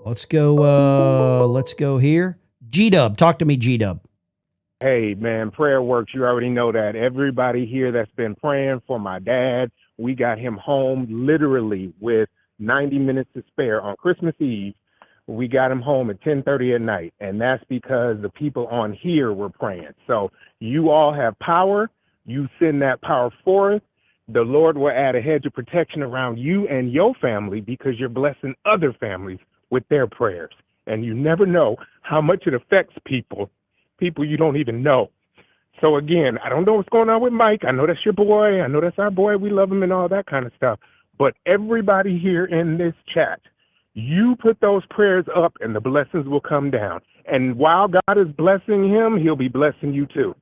A: let's go here. G-Dub, talk to me, G-Dub.
E: Hey, man, prayer works. You already know that. Everybody here that's been praying for my dad, we got him home literally with 90 minutes to spare on Christmas Eve. We got him home at 10:30 at night, and that's because the people on here were praying. So you all have power. You send that power forth. The Lord will add a hedge of protection around you and your family because you're blessing other families with their prayers. And you never know how much it affects people you don't even know. So again, I don't know what's going on with Mike. I know that's your boy. I know that's our boy. We love him and all that kind of stuff. But everybody here in this chat, you put those prayers up and the blessings will come down. And while God is blessing him, he'll be blessing you too.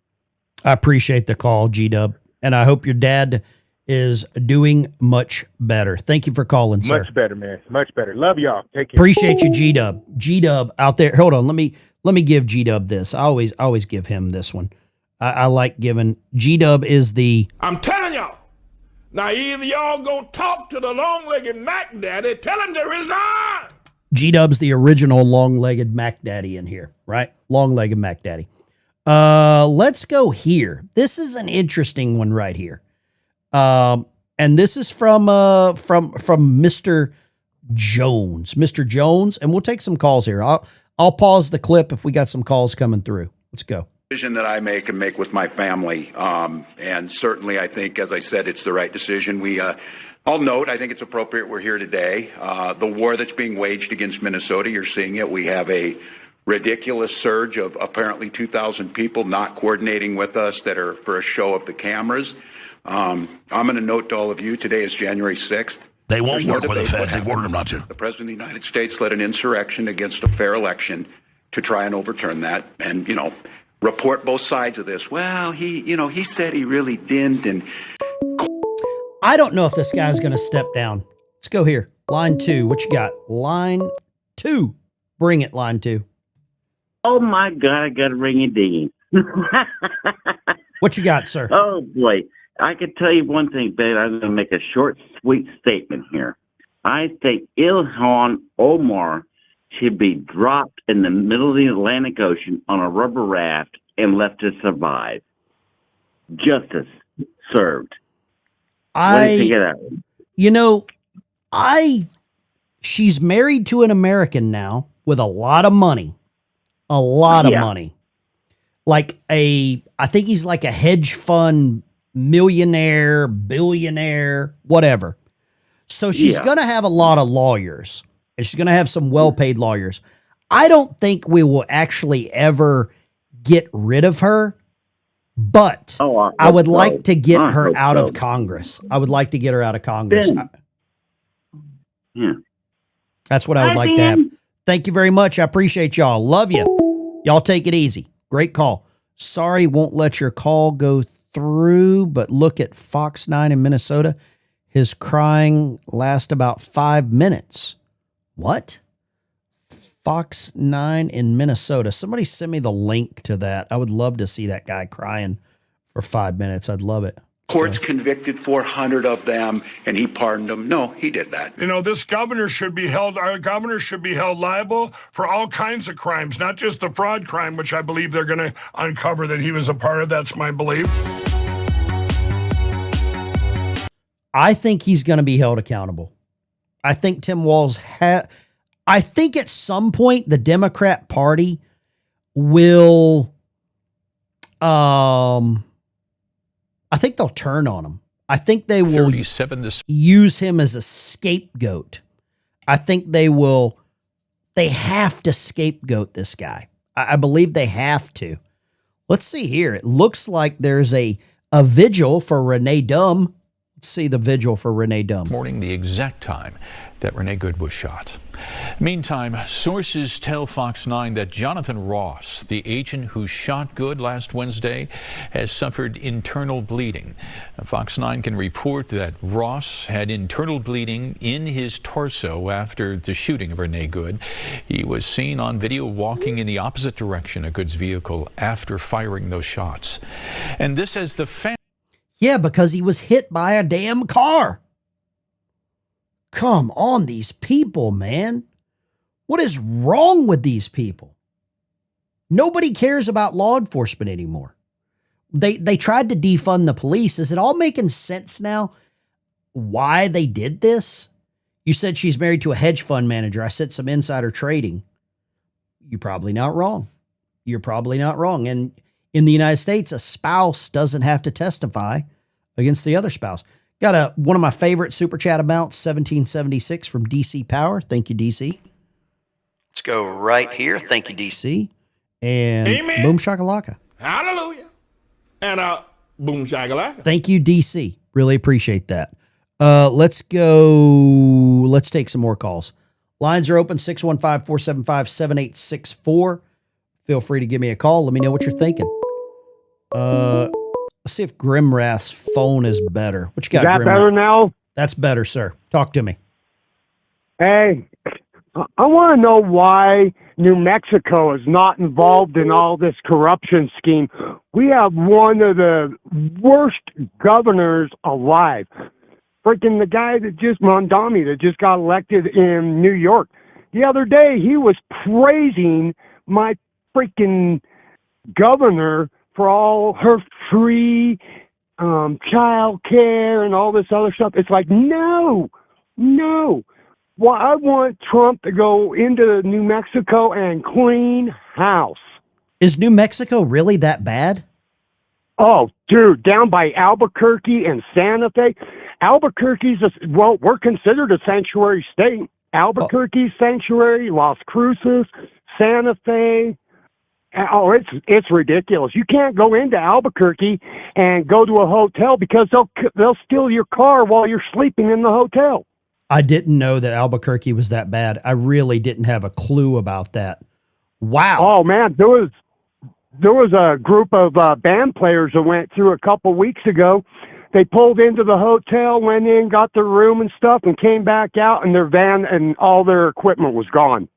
A: I appreciate the call, G-Dub. And I hope your dad is doing much better. Thank you for calling, sir.
E: Much better, man. Much better. Love y'all. Take care.
A: Appreciate you, G-Dub. G-Dub out there. Hold on. Let me give G-Dub this. I always give him this one. I like giving. G-Dub is the...
C: I'm telling y'all. Now, either y'all go talk to the long-legged Mac Daddy, tell him to resign.
A: G-Dub's the original long-legged Mac Daddy in here, right? Long-legged Mac Daddy. Let's go here. This is an interesting one right here. And this is from Mr. Jones. Mr. Jones, and we'll take some calls here. I'll pause the clip if we got some calls coming through. Let's go.
W: Decision that I make and make with my family. And certainly I think, as I said, it's the right decision. I'll note, I think it's appropriate we're here today. The war that's being waged against Minnesota, you're seeing it. We have a ridiculous surge of apparently 2,000 people not coordinating with us that are for a show of the cameras. I'm going to note to all of you, today is January 6th.
X: They won't work with the feds. They've ordered them not to.
W: The President of the United States led an insurrection against a fair election to try and overturn that. And, report both sides of this. Well, he said he really didn't. And
A: I don't know if this guy's going to step down. Let's go here. Line 2. What you got? Line 2. Bring it, line 2.
Y: Oh, my God. I got to ring it in.
A: What you got, sir?
Y: Oh, boy. I can tell you one thing, babe. I'm going to make a short, sweet statement here. I think Ilhan Omar should be dropped in the middle of the Atlantic Ocean on a rubber raft and left to survive. Justice served. What do you think of that?
A: She's married to an American now with a lot of money. A lot of money. I think he's like a hedge fund millionaire, billionaire, whatever. So she's going to have a lot of lawyers, and she's going to have some well-paid lawyers. I don't think we will actually ever get rid of her, but I would like to get her out of Congress. I would like to get her out of Congress.
Y: Yeah.
A: That's what I would like to have. Thank you very much. I appreciate y'all. Love you. Y'all take it easy. Great call. Sorry, won't let your call go through, but look at Fox 9 in Minnesota. His crying lasts about 5 minutes. What? Fox 9 in Minnesota. Somebody send me the link to that. I would love to see that guy crying for 5 minutes. I'd love it.
W: Courts convicted 400 of them, and he pardoned them. No, he did that.
D: You know, this governor should be held, our governor should be held liable for all kinds of crimes, not just the fraud crime, which I believe they're going to uncover that he was a part of. That's my belief.
A: I think he's going to be held accountable. I think Tim Walz I think at some point the Democrat Party will, I think they'll turn on him. I think they will use him as a scapegoat. I think they have to scapegoat this guy. I believe they have to. Let's see here. It looks like there's a vigil for Renee Dumb. Let's see the vigil for Renee Dumb.
F: Morning, the exact time that Renee Good was shot. Meantime, sources tell Fox 9 that Jonathan Ross, the agent who shot Good last Wednesday, has suffered internal bleeding. Fox 9 can report that Ross had internal bleeding in his torso after the shooting of Renee Good. He was seen on video walking in the opposite direction of Good's vehicle after firing those shots. And this as the family.
A: Yeah, because he was hit by a damn car. Come on, these people, man. What is wrong with these people? Nobody cares about law enforcement anymore. They tried to defund the police. Is it all making sense now why they did this? You said she's married to a hedge fund manager. I said some insider trading. You're probably not wrong. You're probably not wrong. And in the United States, a spouse doesn't have to testify against the other spouse. Got one of my favorite super chat amounts, 1776 from DC Power. Thank you, DC. Let's go right here. Thank you, DC. And
C: Amen.
A: Boom shakalaka.
C: Hallelujah. And boom shakalaka.
A: Thank you, DC. Really appreciate that. Let's go. Let's take some more calls. Lines are open, 615-475-7864. Feel free to give me a call. Let me know what you're thinking. Let's see if Grimrath's phone is better. What you got, Grimrath?
B: Is that better now?
A: That's better, sir. Talk to me.
B: Hey, I want to know why New Mexico is not involved in all this corruption scheme. We have one of the worst governors alive. Freaking the guy Mondami, that just got elected in New York. The other day, he was praising my freaking governor for all her free child care and all this other stuff. It's like, no. Well, I want Trump to go into New Mexico and clean house.
A: Is New Mexico really that bad?
B: Oh, dude, down by Albuquerque and Santa Fe. Albuquerque's, we're considered a sanctuary state. Albuquerque's sanctuary, Las Cruces, Santa Fe. Oh, it's ridiculous. You can't go into Albuquerque and go to a hotel because they'll steal your car while you're sleeping in the hotel.
A: I didn't know that Albuquerque was that bad. I really didn't have a clue about that. Wow.
B: Oh man, there was a group of band players that went through a couple weeks ago. They pulled into the hotel, went in, got their room and stuff, and came back out, and their van and all their equipment was gone.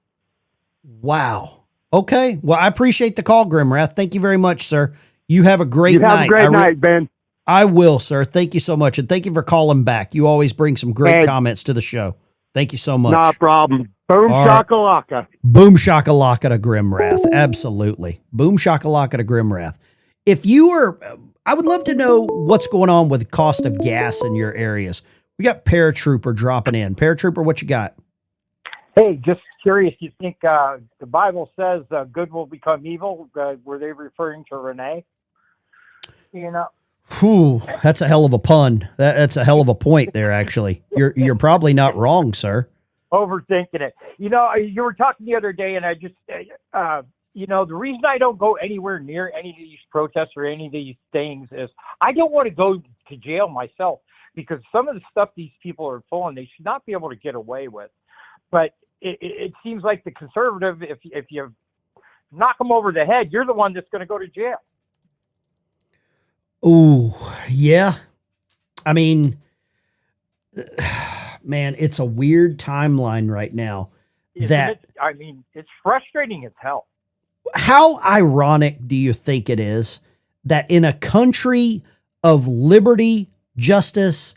A: Wow. Okay. Well, I appreciate the call, Grimrath. Thank you very much, sir. You have a great night.
B: Have a great night, Ben.
A: I will, sir. Thank you so much. And thank you for calling back. You always bring some great comments to the show. Thank you so much.
B: No problem. Boom shakalaka.
A: Boom shakalaka to Grimrath. Absolutely. Boom shakalaka to Grimrath. If you were, I would love to know what's going on with the cost of gas in your areas. We got Paratrooper dropping in. Paratrooper, what you got?
G: Hey, just curious, you think the Bible says good will become evil? Were they referring to Renee? You know?
A: Whew, that's a hell of a pun. That's a hell of a point there, actually. You're probably not wrong, sir.
G: Overthinking it. You know, you were talking the other day, and I just, you know, the reason I don't go anywhere near any of these protests or any of these things is I don't want to go to jail myself, because some of the stuff these people are pulling, they should not be able to get away with. But it seems like the conservative, if you knock them over the head, you're the one that's going to go to jail.
A: Ooh, yeah. I mean, man, it's a weird timeline right now.
G: I mean, it's frustrating as hell.
A: How ironic do you think it is that in a country of liberty, justice,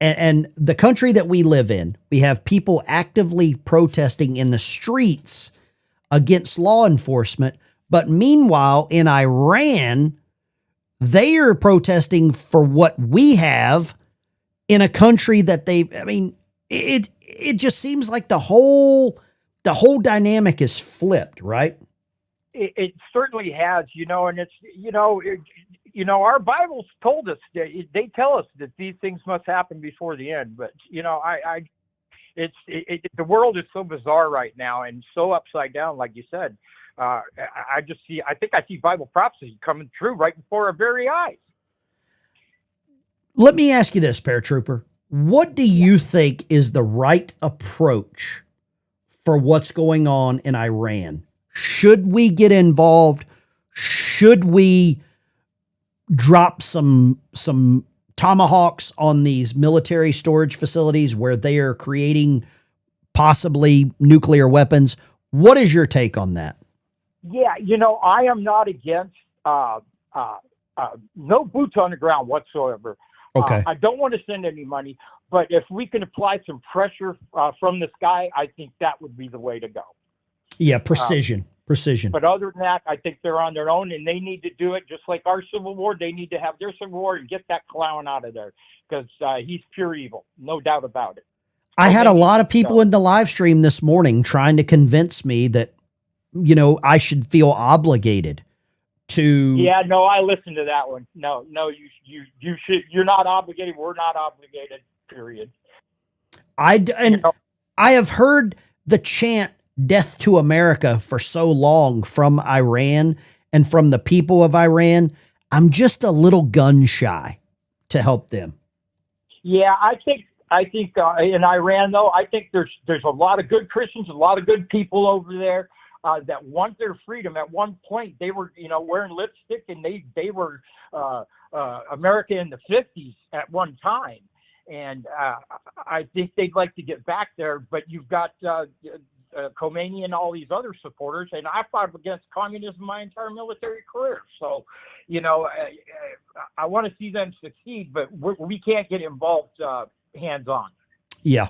A: and the country that we live in, we have people actively protesting in the streets against law enforcement, but meanwhile in Iran, they are protesting for what we have in a country that it just seems like the whole dynamic is flipped, right?
G: It certainly has, you know, and it's, you know, our Bibles told us that they tell us that these things must happen before the end. But, you know, the world is so bizarre right now and so upside down, like you said. I think I see Bible prophecy coming true right before our very eyes.
A: Let me ask you this, paratrooper. What do you think is the right approach for what's going on in Iran? Should we get involved? Should we drop some tomahawks on these military storage facilities where they are creating possibly nuclear weapons? What is your take on that?
G: Yeah, you know, I am not against no boots on the ground whatsoever.
A: Okay.
G: I don't want to send any money, but if we can apply some pressure from the sky, I think that would be the way to go.
A: Yeah, precision.
G: But other than that, I think they're on their own, and they need to do it just like our Civil War. They need to have their Civil War and get that clown out of there, because he's pure evil, no doubt about it.
A: I had a lot of people in the live stream this morning trying to convince me that, you know, I should feel obligated to.
G: Yeah, no, I listened to that one. No, you should. You're not obligated. We're not obligated. Period.
A: I have heard the chant "Death to America" for so long from Iran and from the people of Iran. I'm just a little gun shy to help them.
G: Yeah, I think in Iran, though, I think there's a lot of good Christians, a lot of good people over there that want their freedom. At one point, they were, you know, wearing lipstick, and they were America in the 50s at one time. And I think they'd like to get back there. But you've got Khomeini and all these other supporters, and I fought against communism my entire military career. So, you know, I want to see them succeed, but we can't get involved hands-on.
A: Yeah.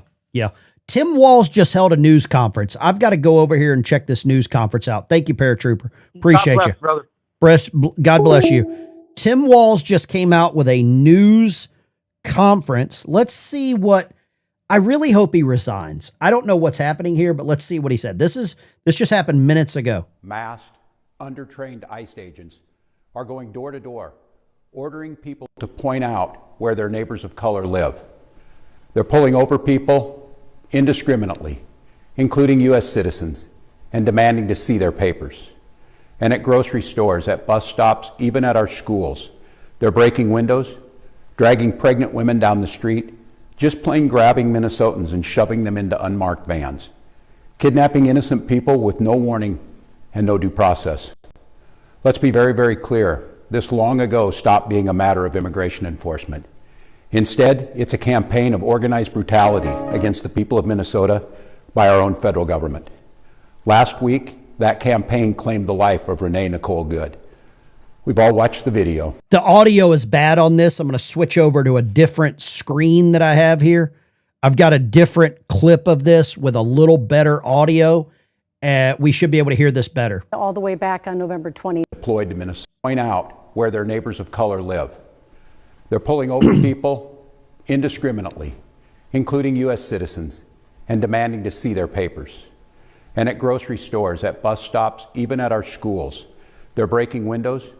A: Tim Walz just held a news conference. I've got to go over here and check this news conference out. Thank you, paratrooper. Appreciate you.
G: Brother.
A: God bless you. Tim Walz just came out with a news conference. Let's see what. I really hope he resigns. I don't know what's happening here, but let's see what he said. This just happened minutes ago.
H: Masked, undertrained ICE agents are going door to door, ordering people to point out where their neighbors of color live. They're pulling over people indiscriminately, including U.S. citizens, and demanding to see their papers. And at grocery stores, at bus stops, even at our schools, they're breaking windows, dragging pregnant women down the street, just plain grabbing Minnesotans and shoving them into unmarked vans, kidnapping innocent people with no warning and no due process. Let's be very, very clear. This long ago stopped being a matter of immigration enforcement. Instead, it's a campaign of organized brutality against the people of Minnesota by our own federal government. Last week, that campaign claimed the life of Renee Nicole Good. We've all watched the video.
A: The audio is bad on this. I'm going to switch over to a different screen that I have here. I've got a different clip of this with a little better audio. We should be able to hear this better.
I: All the way back on November 20th.
H: Deployed to Minnesota, point out where their neighbors of color live. They're pulling over people indiscriminately, including U.S. citizens, and demanding to see their papers. And at grocery stores, at bus stops, even at our schools, they're breaking windows,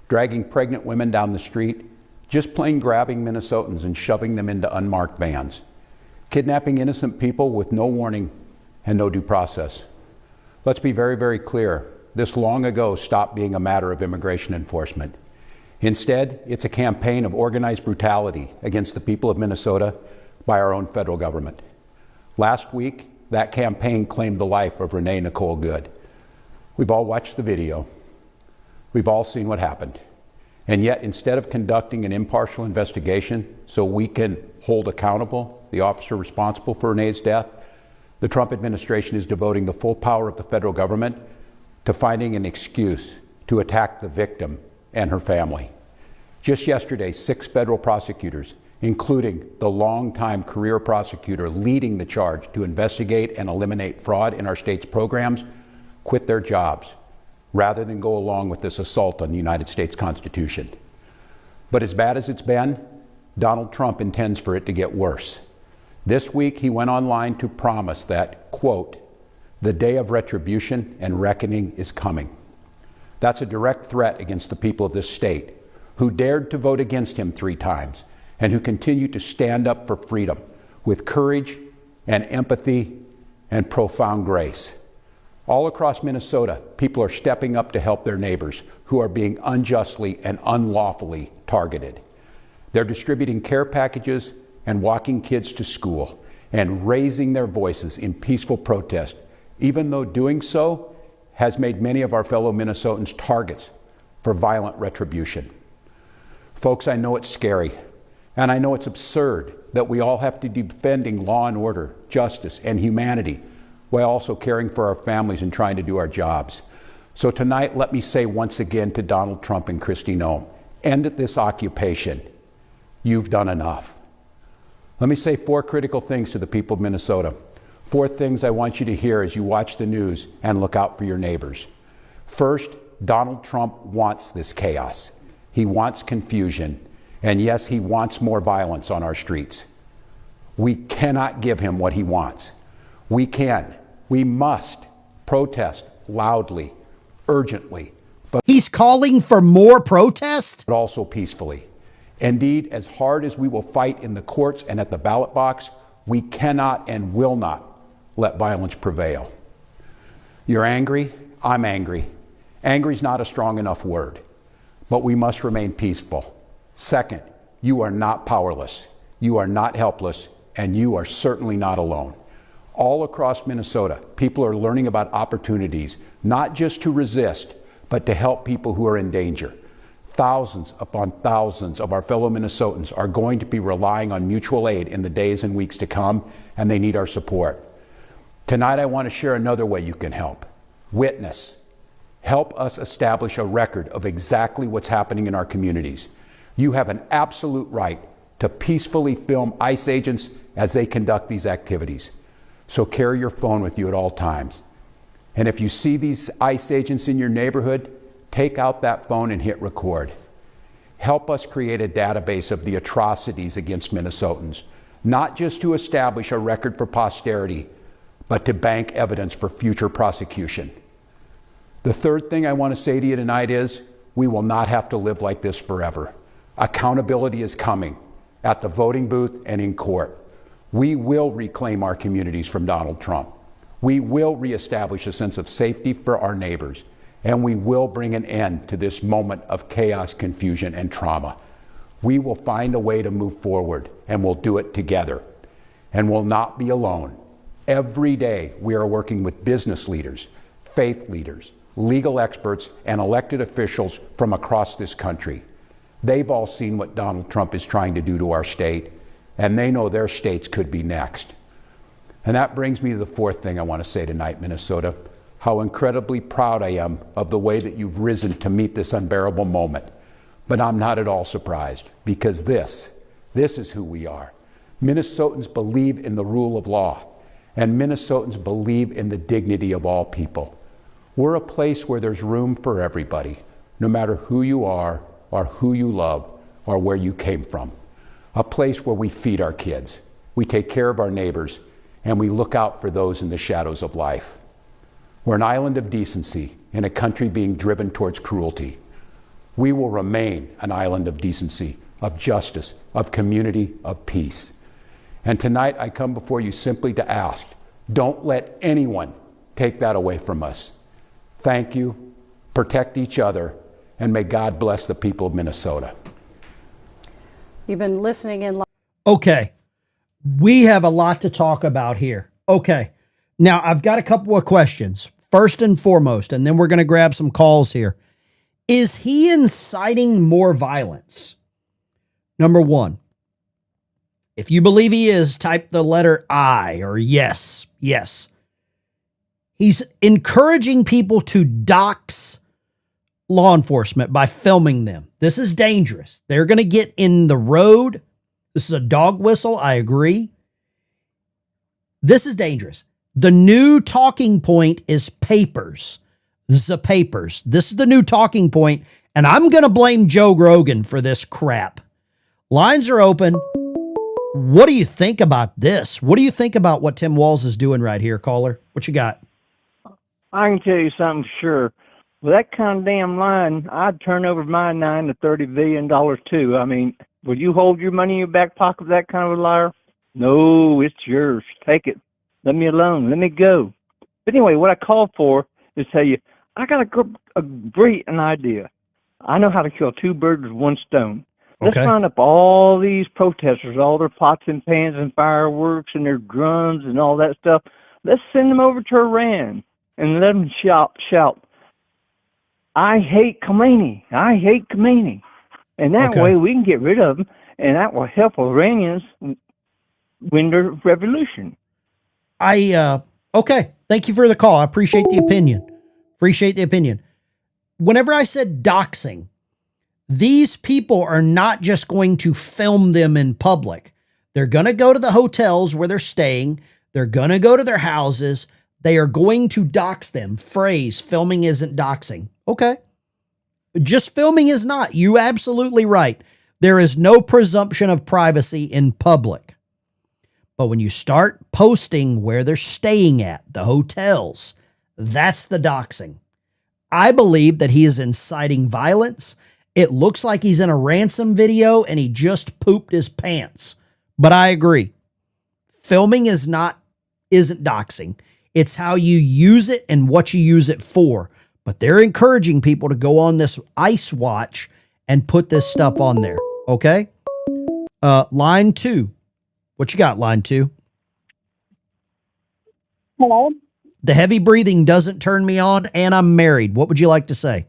H: dragging pregnant women down the street, just plain grabbing Minnesotans and shoving them into unmarked vans, kidnapping innocent people with no warning and no due process. Let's be very, very clear. This long ago stopped being a matter of immigration enforcement. Instead, it's a campaign of organized brutality against the people of Minnesota by our own federal government. Last week, that campaign claimed the life of Renee Nicole Good. We've all watched the video. We've all seen what happened. And yet, instead of conducting an impartial investigation so we can hold accountable the officer responsible for Renee's death, the Trump administration is devoting the full power of the federal government to finding an excuse to attack the victim and her family. Just yesterday, 6 federal prosecutors, including the longtime career prosecutor leading the charge to investigate and eliminate fraud in our state's programs, quit their jobs rather than go along with this assault on the United States Constitution. But as bad as it's been, Donald Trump intends for it to get worse. This week, he went online to promise that, quote, the day of retribution and reckoning is coming. That's a direct threat against the people of this state who dared to vote against him 3 times and who continue to stand up for freedom with courage and empathy and profound grace. All across Minnesota, people are stepping up to help their neighbors who are being unjustly and unlawfully targeted. They're distributing care packages and walking kids to school and raising their voices in peaceful protest, even though doing so has made many of our fellow Minnesotans targets for violent retribution. Folks, I know it's scary, and I know it's absurd that we all have to be defending law and order, justice, and humanity while also caring for our families and trying to do our jobs. So tonight, let me say once again to Donald Trump and Kristi Noem, end this occupation. You've done enough. Let me say 4 critical things to the people of Minnesota. 4 things I want you to hear as you watch the news and look out for your neighbors. First, Donald Trump wants this chaos. He wants confusion. And yes, he wants more violence on our streets. We cannot give him what he wants. We must protest loudly, urgently. But
A: he's calling for more protest?
H: But also peacefully. Indeed, as hard as we will fight in the courts and at the ballot box, we cannot and will not let violence prevail. You're angry? I'm angry. Angry is not a strong enough word, but we must remain peaceful. Second, you are not powerless. You are not helpless, and you are certainly not alone. All across Minnesota, people are learning about opportunities, not just to resist, but to help people who are in danger. Thousands upon thousands of our fellow Minnesotans are going to be relying on mutual aid in the days and weeks to come, and they need our support. Tonight, I want to share another way you can help. Witness. Help us establish a record of exactly what's happening in our communities. You have an absolute right to peacefully film ICE agents as they conduct these activities. So carry your phone with you at all times. And if you see these ICE agents in your neighborhood, take out that phone and hit record. Help us create a database of the atrocities against Minnesotans, not just to establish a record for posterity, but to bank evidence for future prosecution. The third thing I want to say to you tonight is, we will not have to live like this forever. Accountability is coming at the voting booth and in court. We will reclaim our communities from Donald Trump. We will reestablish a sense of safety for our neighbors, and we will bring an end to this moment of chaos, confusion, and trauma. We will find a way to move forward, and we'll do it together, and we'll not be alone. Every day, we are working with business leaders, faith leaders, legal experts, and elected officials from across this country. They've all seen what Donald Trump is trying to do to our state, and they know their states could be next. And that brings me to the 4th thing I want to say tonight, Minnesota, how incredibly proud I am of the way that you've risen to meet this unbearable moment. But I'm not at all surprised, because this is who we are. Minnesotans believe in the rule of law, and Minnesotans believe in the dignity of all people. We're a place where there's room for everybody, no matter who you are, or who you love, or where you came from. A place where we feed our kids, we take care of our neighbors, and we look out for those in the shadows of life. We're an island of decency in a country being driven towards cruelty. We will remain an island of decency of justice, of community, of peace. And tonight I come before you simply to ask, don't let anyone take that away from us. Thank you, protect each other, and may God bless the people of Minnesota.
I: You've been listening in.
A: Okay. We have a lot to talk about here. Okay. Now, I've got a couple of questions. First and foremost, and then we're going to grab some calls here. Is he inciting more violence? Number one. If you believe he is, type the letter I or yes. Yes. He's encouraging people to dox law enforcement by filming them. This is dangerous. They're going to get in the road. This is a dog whistle. I agree. This is dangerous. The new talking point is papers. The papers. This is the new talking point, and I'm going to blame Joe Rogan for this crap. Lines are open. What do you think about this? What do you think about what Tim Walz is doing right here, caller? What you got?
Q: I can tell you something for sure. With that kind of damn line, I'd turn over my $9 to $30 billion too. I mean, would you hold your money in your back pocket with that kind of a liar? No, it's yours. Take it. Let me alone. Let me go. But anyway, what I called for is tell you, I got a great idea. I know how to kill two birds with one stone. Let's line up all these protesters, all their pots and pans and fireworks and their drums and all that stuff. Let's send them over to Iran and let them shout, I hate Khomeini. I hate Khomeini. And that way we can get rid of them, and that will help Iranians win their revolution.
A: Okay. Thank you for the call. I appreciate the opinion. Whenever I said doxing, these people are not just going to film them in public. They're going to go to the hotels where they're staying. They're going to go to their houses. They are going to dox them. Phrase, filming isn't doxing. Okay. Just filming is not. You absolutely right. There is no presumption of privacy in public. But when you start posting where they're staying at, the hotels, that's the doxing. I believe that he is inciting violence. It looks like he's in a ransom video and he just pooped his pants. But I agree. Filming isn't doxing. It's how you use it and what you use it for. But they're encouraging people to go on this ICE watch and put this stuff on there. Okay? Line 2. What you got, line 2?
J: Hello?
A: The heavy breathing doesn't turn me on, and I'm married. What would you like to say?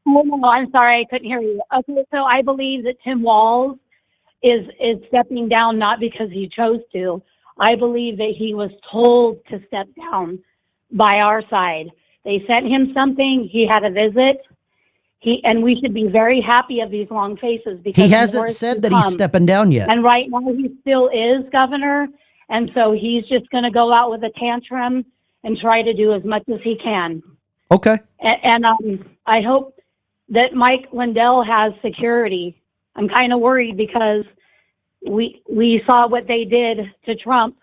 J: Oh, no, I'm sorry, I couldn't hear you. Okay, so I believe that Tim Walz is stepping down not because he chose to. I believe that he was told to step down by our side. They sent him something. He had a visit. And we should be very happy of these long faces because
A: he hasn't said that he's stepping down yet.
J: And right now he still is governor. And so he's just going to go out with a tantrum and try to do as much as he can.
A: Okay.
J: And I hope that Mike Lindell has security. I'm kind of worried because we saw what they did to Trump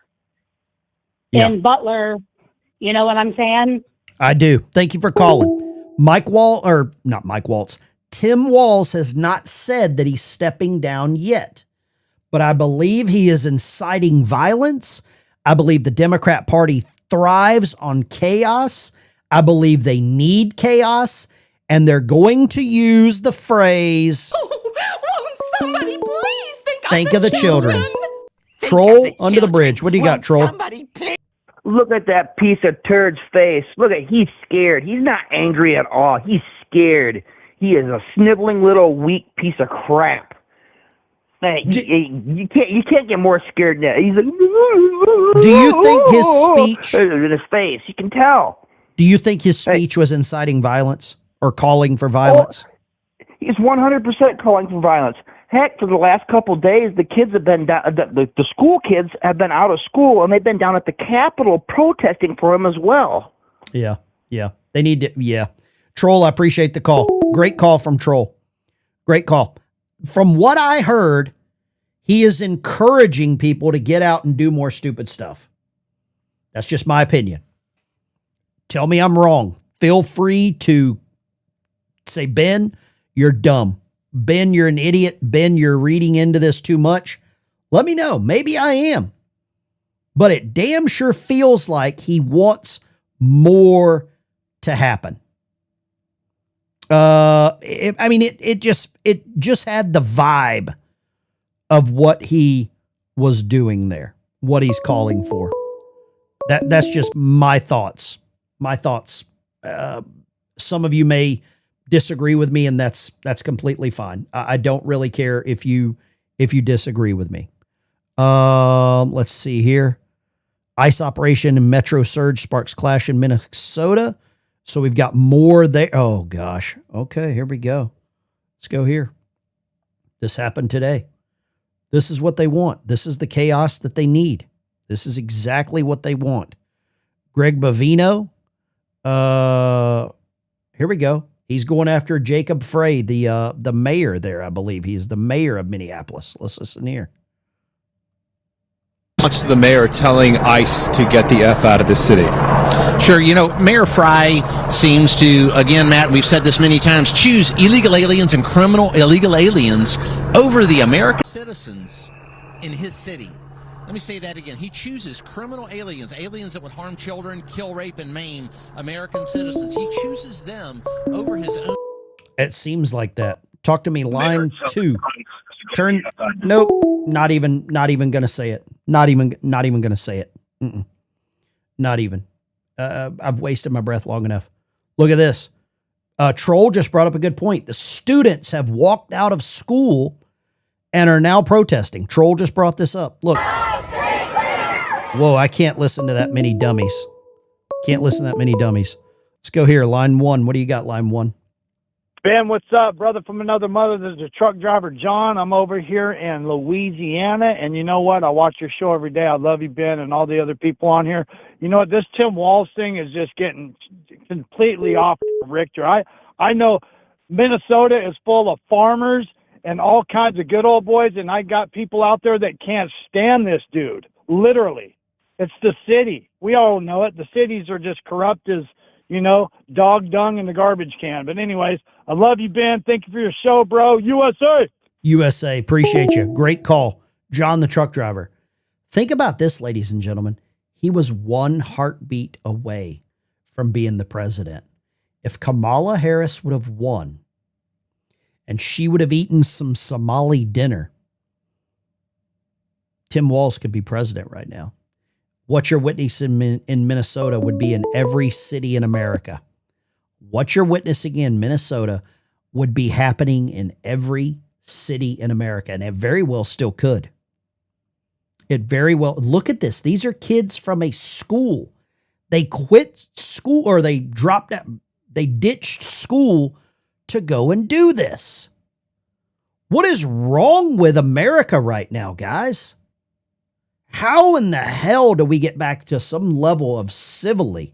J: in Butler. You know what I'm saying?
A: I do. Thank you for calling. Tim Walz has not said that he's stepping down yet, but I believe he is inciting violence. I believe the Democrat Party thrives on chaos. I believe they need chaos, and they're going to use the phrase,
K: Won't somebody please
A: think of the children. Troll under the bridge. What do you got, Troll?
L: Look at that piece of turd's face. Look at, he's scared. He's not angry at all. He's scared. He is a sniveling little weak piece of crap. Hey, you can't get more scared than that. He's like,
A: do you think his speech
L: in his face? You can tell.
A: Do you think his speech was inciting violence or calling for violence?
L: He's 100% calling for violence. Heck, for the last couple of days, the kids have been down, the school kids have been out of school, and they've been down at the Capitol protesting for him as well.
A: Yeah. They need to, Troll, I appreciate the call. Great call from Troll. Great call. From what I heard, he is encouraging people to get out and do more stupid stuff. That's just my opinion. Tell me I'm wrong. Feel free to say, Ben, you're dumb. Ben, you're an idiot. Ben, you're reading into this too much. Let me know. Maybe I am. But it damn sure feels like he wants more to happen. It just had the vibe of what he was doing there, what he's calling for. That's just my thoughts. My thoughts. Some of you may disagree with me, and that's completely fine. I don't really care if you disagree with me. Let's see here. ICE operation in Metro Surge sparks clash in Minnesota. So we've got more there. Oh gosh. Okay, here we go. Let's go here. This happened today. This is what they want. This is the chaos that they need. This is exactly what they want. Greg Bavino. Here we go. He's going after Jacob Frey, the mayor there, I believe. He's the mayor of Minneapolis. Let's listen here.
M: What's the mayor telling ICE to get the F out of the city?
N: Sure. Mayor Fry seems to, again, Matt, we've said this many times, choose illegal aliens and criminal illegal aliens over the American citizens in his city. Let me say that again. He chooses criminal aliens that would harm children, kill, rape, and maim American citizens. He chooses them over his own.
A: It seems like that. Talk to me, line 2. Nope. Not even going to say it. Not even going to say it. Not even. I've wasted my breath long enough. Look at this. Troll just brought up a good point. The students have walked out of school and are now protesting. Troll just brought this up. Look. Whoa, I can't listen to that many dummies. Let's go here. Line 1. What do you got, line 1?
O: Ben, what's up? Brother from another mother. This is a truck driver, John. I'm over here in Louisiana, and you know what? I watch your show every day. I love you, Ben, and all the other people on here. You know what? This Tim Walz thing is just getting completely off Richter. I know Minnesota is full of farmers and all kinds of good old boys, and I got people out there that can't stand this dude, literally. It's the city. We all know it. The cities are just corrupt as, dog dung in the garbage can. But anyways, I love you, Ben. Thank you for your show, bro. USA.
A: USA. Appreciate you. Great call. John, the truck driver. Think about this, ladies and gentlemen. He was one heartbeat away from being the president. If Kamala Harris would have won and she would have eaten some Somali dinner, Tim Walz could be president right now. What you're witnessing in Minnesota would be in every city in America. What you're witnessing in Minnesota would be happening in every city in America, and it very well still could. It very well. Look at this. These are kids from a school. They quit school, or they dropped out. They ditched school to go and do this. What is wrong with America right now, guys? How in the hell do we get back to some level of civility?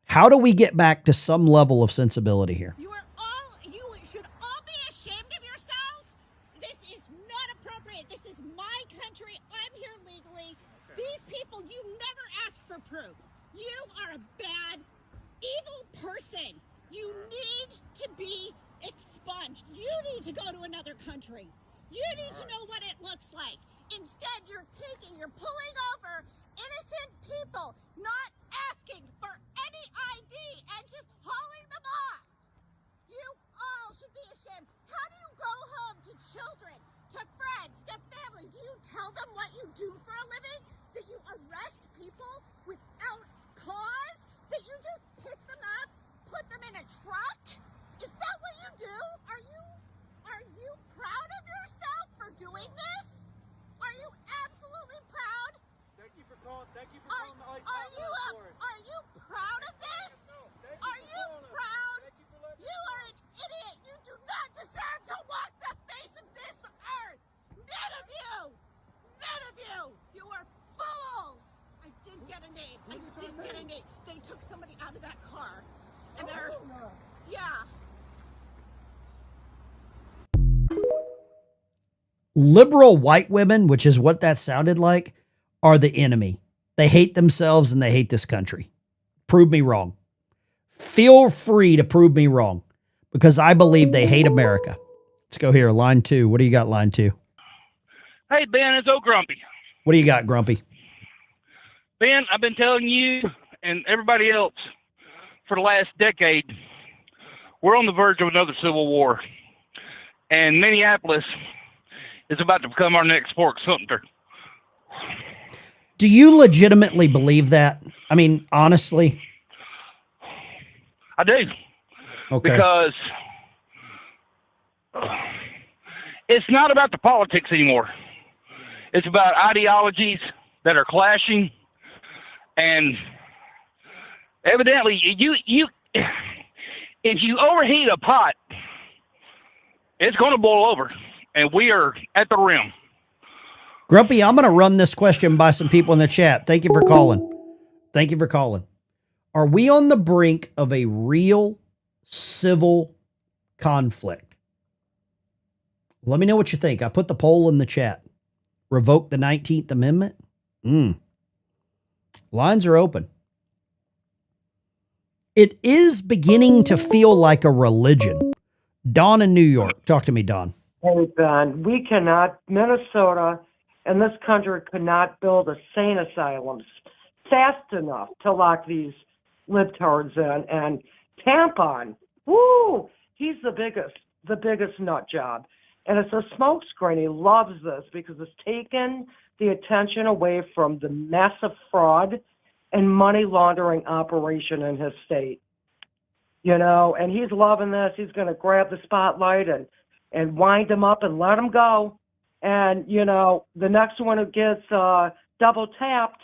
A: How do we get back to some level of sensibility here?
K: You should all be ashamed of yourselves. This is not appropriate. This is my country. I'm here legally. These people, you never ask for proof. You are a bad, evil person. You need to be expunged. You need to go to another country. You need to know what it looks like. Instead, you're pulling over innocent people, not asking for any ID and just hauling them off. You all should be ashamed. How do you go home to children, to friends, to family? Do you tell them what you do for a living? That you arrest people without cause? That you just pick them up, put them in a truck? Is that what you do? Are you proud of yourself for doing this? Are you absolutely proud? Thank you for calling the ICE. Are you proud of this? Are you proud? You are an idiot. You do not deserve to walk the face of this earth. None of you. None of you. You are fools. I did get a name. They took somebody out of that car. And they're, yeah. Liberal white women, which is what that sounded like, are the enemy.
A: They hate themselves and they hate this country. Prove me wrong. Feel free to prove me wrong because I believe they hate America. Let's go here. Line 2. What do you got, line 2?
P: Hey, Ben, it's Old Grumpy.
A: What do you got, Grumpy?
P: Ben, I've been telling you and everybody else for the last decade, we're on the verge of another civil war. And Minneapolis is about to become our next Fort Sumter.
A: Do you legitimately believe that? I mean, honestly?
P: I do.
A: Okay.
P: Because it's not about the politics anymore. It's about ideologies that are clashing. And evidently, if you overheat a pot, it's going to boil over. And we are at the rim.
A: Grumpy, I'm going to run this question by some people in the chat. Thank you for calling. Thank you for calling. Are we on the brink of a real civil conflict? Let me know what you think. I put the poll in the chat. Revoke the 19th Amendment? Lines are open. It is beginning to feel like a religion. Don in New York. Talk to me, Don.
R: Hey, Ben, we cannot, Minnesota and this country could not build insane asylums fast enough to lock these libtards in. And Tampon, woo, he's the biggest nut job. And it's a smokescreen. He loves this because it's taken the attention away from the massive fraud and money laundering operation in his state. You know, and he's loving this. He's going to grab the spotlight and wind him up and let him go. And, you know, the next one who gets double tapped,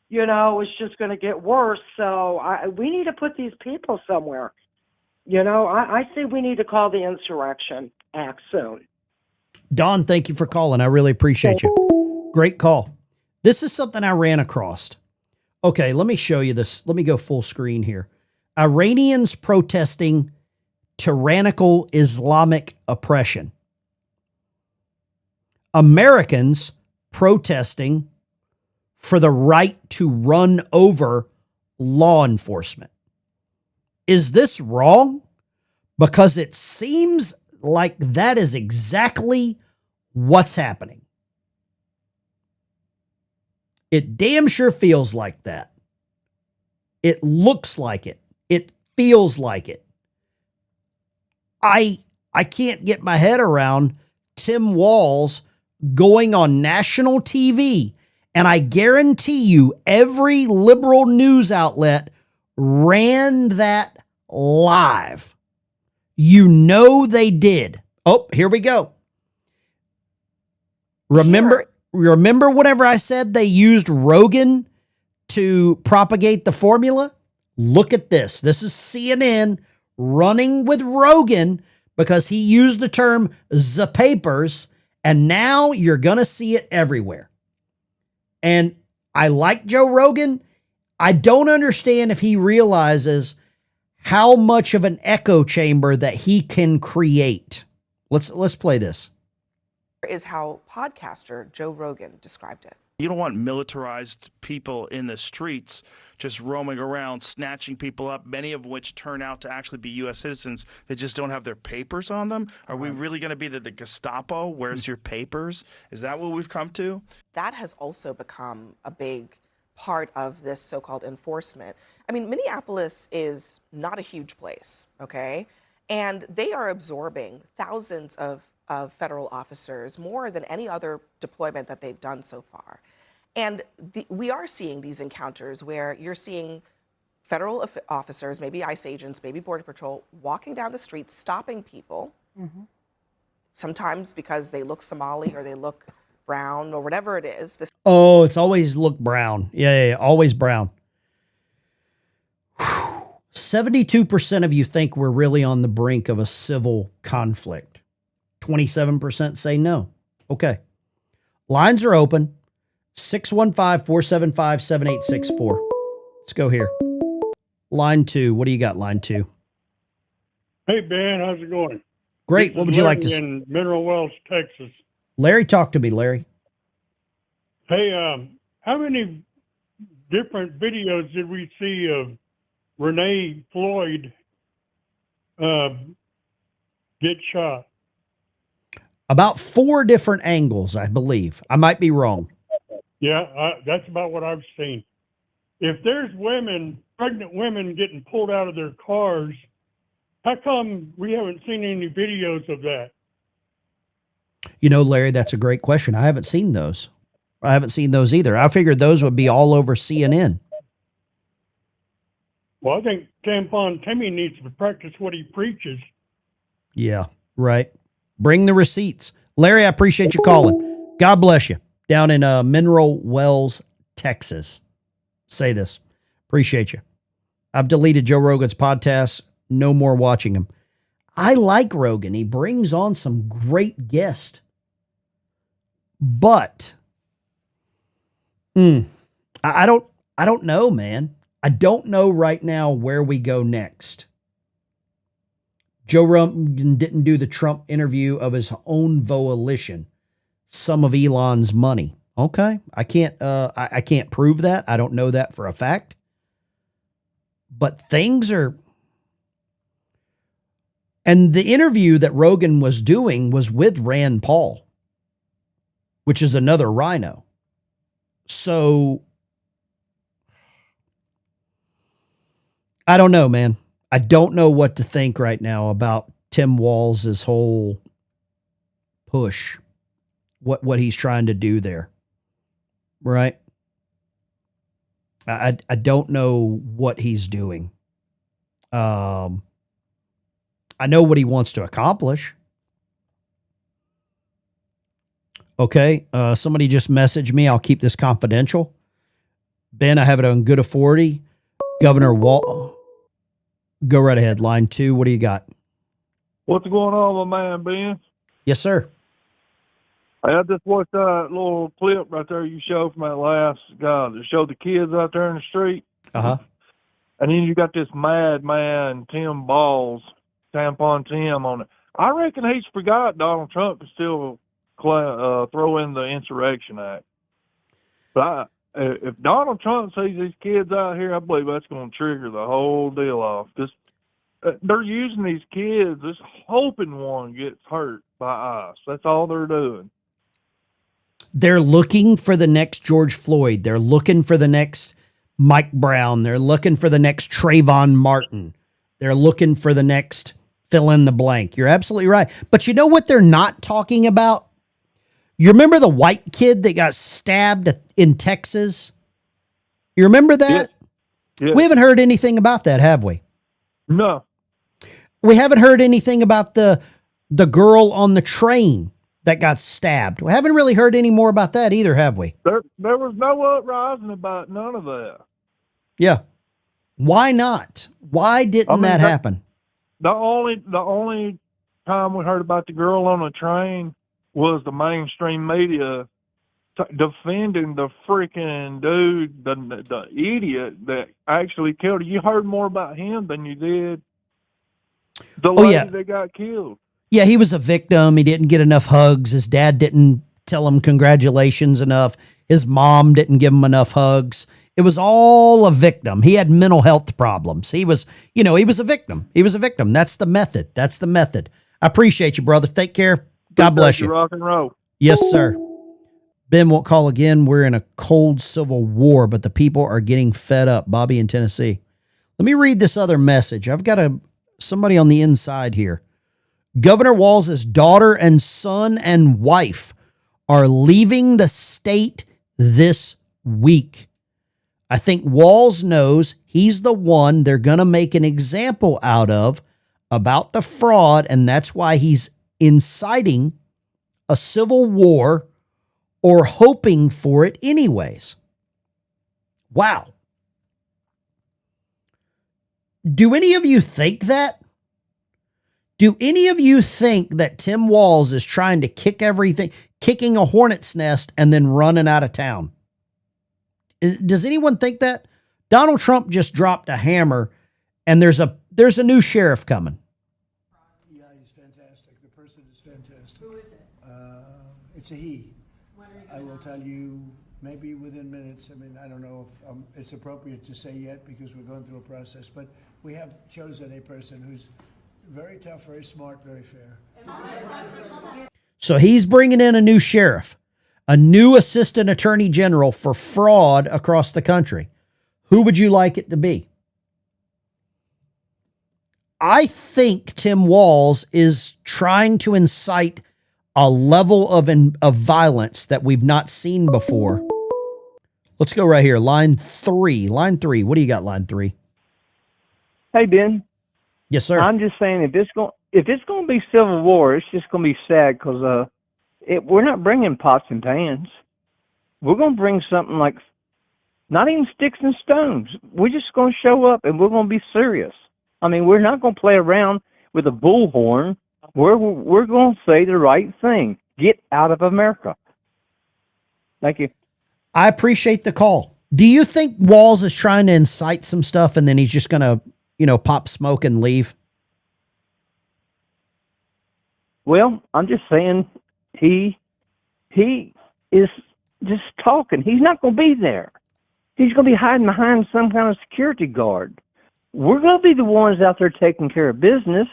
R: you know, is just going to get worse. So we need to put these people somewhere. You know, I say we need to call the Insurrection Act soon.
A: Don, thank you for calling. I really appreciate you. Great call. This is something I ran across. Okay, let me show you this. Let me go full screen here. Iranians protesting tyrannical Islamic oppression. Americans protesting for the right to run over law enforcement. Is this wrong? Because it seems like that is exactly what's happening. It damn sure feels like that. It looks like it. It feels like it. I can't get my head around Tim Walz going on national TV, and I guarantee you every liberal news outlet ran that live. You know they did. Oh, here we go. Remember whenever I said they used Rogan to propagate the formula? Look at this. This is CNN running with Rogan because he used the term "the papers," and now you're going to see it everywhere. And I like Joe Rogan. I don't understand if he realizes how much of an echo chamber that he can create. Let's play this.
S: Is how podcaster Joe Rogan described it.
T: You don't want militarized people in the streets just roaming around, snatching people up, many of which turn out to actually be U.S. citizens that just don't have their papers on them. Are we really going to be the Gestapo? Where's your papers? Is that what we've come to?
S: That has also become a big part of this so-called enforcement. I mean, Minneapolis is not a huge place, okay? And they are absorbing thousands of federal officers, more than any other deployment that they've done so far. And we are seeing these encounters where you're seeing federal officers, maybe ICE agents, maybe Border Patrol, walking down the street, stopping people, sometimes because they look Somali or they look brown or whatever it is.
A: Oh, it's always look brown. Yeah, always brown. 72% of you think we're really on the brink of a civil conflict. 27% say no. Okay. Lines are open. 615-475-7864. Let's go here. Line 2. What do you got, line 2?
V: Hey, Ben. How's it going?
A: Great. What would you like to say?
V: In Mineral Wells, Texas.
A: Larry, talk to me, Larry.
V: Hey, how many different videos did we see of Renee Floyd get shot?
A: About 4 different angles, I believe. I might be wrong.
V: Yeah, that's about what I've seen. If there's women, pregnant women getting pulled out of their cars, how come we haven't seen any videos of that?
A: You know, Larry, that's a great question. I haven't seen those. I haven't seen those either. I figured those would be all over CNN.
V: Well, I think Tampon Timmy needs to practice what he preaches.
A: Yeah, right. Bring the receipts. Larry, I appreciate you calling. God bless you. Down in Mineral Wells, Texas. Say this. Appreciate you. I've deleted Joe Rogan's podcast. No more watching him. I like Rogan. He brings on some great guests. But I don't know, man. I don't know right now where we go next. Joe Rogan didn't do the Trump interview of his own volition. Some of Elon's money. Okay. I can't prove that. I don't know that for a fact. But things are. And the interview that Rogan was doing was with Rand Paul, which is another rhino. So I don't know, man. I don't know what to think right now about Tim Walz' whole push, what he's trying to do there. Right? I don't know what he's doing. I know what he wants to accomplish. Okay. Somebody just messaged me. I'll keep this confidential. Ben, I have it on good authority. Governor Walt. Go right ahead. Line 2. What do you got?
V: What's going on, my man, Ben?
A: Yes, sir.
V: I just watched that little clip right there you showed from that last guy that showed the kids out there in the street.
A: Uh-huh.
V: And then you got this madman, Tim Balls, Tampon Tim on it. I reckon he's forgot Donald Trump can still throw in the Insurrection Act. But if Donald Trump sees these kids out here, I believe that's going to trigger the whole deal off. Just they're using these kids, just hoping one gets hurt by ICE. That's all they're doing.
A: They're looking for the next George Floyd. They're looking for the next Mike Brown. They're looking for the next Trayvon Martin. They're looking for the next fill in the blank. You're absolutely right. But you know what they're not talking about? You remember the white kid that got stabbed in Texas? You remember that?
V: Yeah.
A: We haven't heard anything about that, have we?
V: No.
A: We haven't heard anything about the girl on the train that got stabbed. We haven't really heard any more about that either, have we?
V: There was no uprising about none of that.
A: Yeah. Why not? Why didn't that happen?
V: The only time we heard about the girl on the train was the mainstream media defending the freaking dude, the idiot that actually killed her. You heard more about him than you did the lady that got killed.
A: Yeah, he was a victim. He didn't get enough hugs. His dad didn't tell him congratulations enough. His mom didn't give him enough hugs. It was all a victim. He had mental health problems. He was a victim. He was a victim. That's the method. I appreciate you, brother. Take care. God bless you.
V: Rock and roll.
A: Yes, sir. Ben won't call again. We're in a cold civil war, but the people are getting fed up. Bobby in Tennessee. Let me read this other message. I've got somebody on the inside here. Governor Walz's daughter and son and wife are leaving the state this week. I think Walz knows he's the one they're going to make an example out of about the fraud, and that's why he's inciting a civil war or hoping for it anyways. Wow. Do any of you think that? Do any of you think that Tim Walz is trying to kicking a hornet's nest and then running out of town? Does anyone think that? Donald Trump just dropped a hammer and there's a new sheriff coming.
E: Yeah, he's fantastic. The person is fantastic. Who is it? It's a he. I will tell you maybe within minutes. I mean, I don't know if it's appropriate to say yet because we're going through a process, but we have chosen a person who's very tough, very smart, very fair.
A: So he's bringing in a new sheriff, a new assistant attorney general for fraud across the country. Who would you like it to be? I think Tim Walz is trying to incite a level of violence that we've not seen before. Let's go right here. Line 3. Line 3. What do you got, line 3?
Q: Hey, Ben.
A: Yes, sir.
Q: I'm just saying, if it's going to be civil war, it's just going to be sad because we're not bringing pots and pans. We're going to bring something like not even sticks and stones. We're just going to show up and we're going to be serious. I mean, we're not going to play around with a bullhorn. We're going to say the right thing. Get out of America. Thank you.
A: I appreciate the call. Do you think Walz is trying to incite some stuff and then he's just going to, pop smoke and leave?
Q: Well, I'm just saying he is just talking. He's not going to be there. He's going to be hiding behind some kind of security guard. We're going to be the ones out there taking care of business.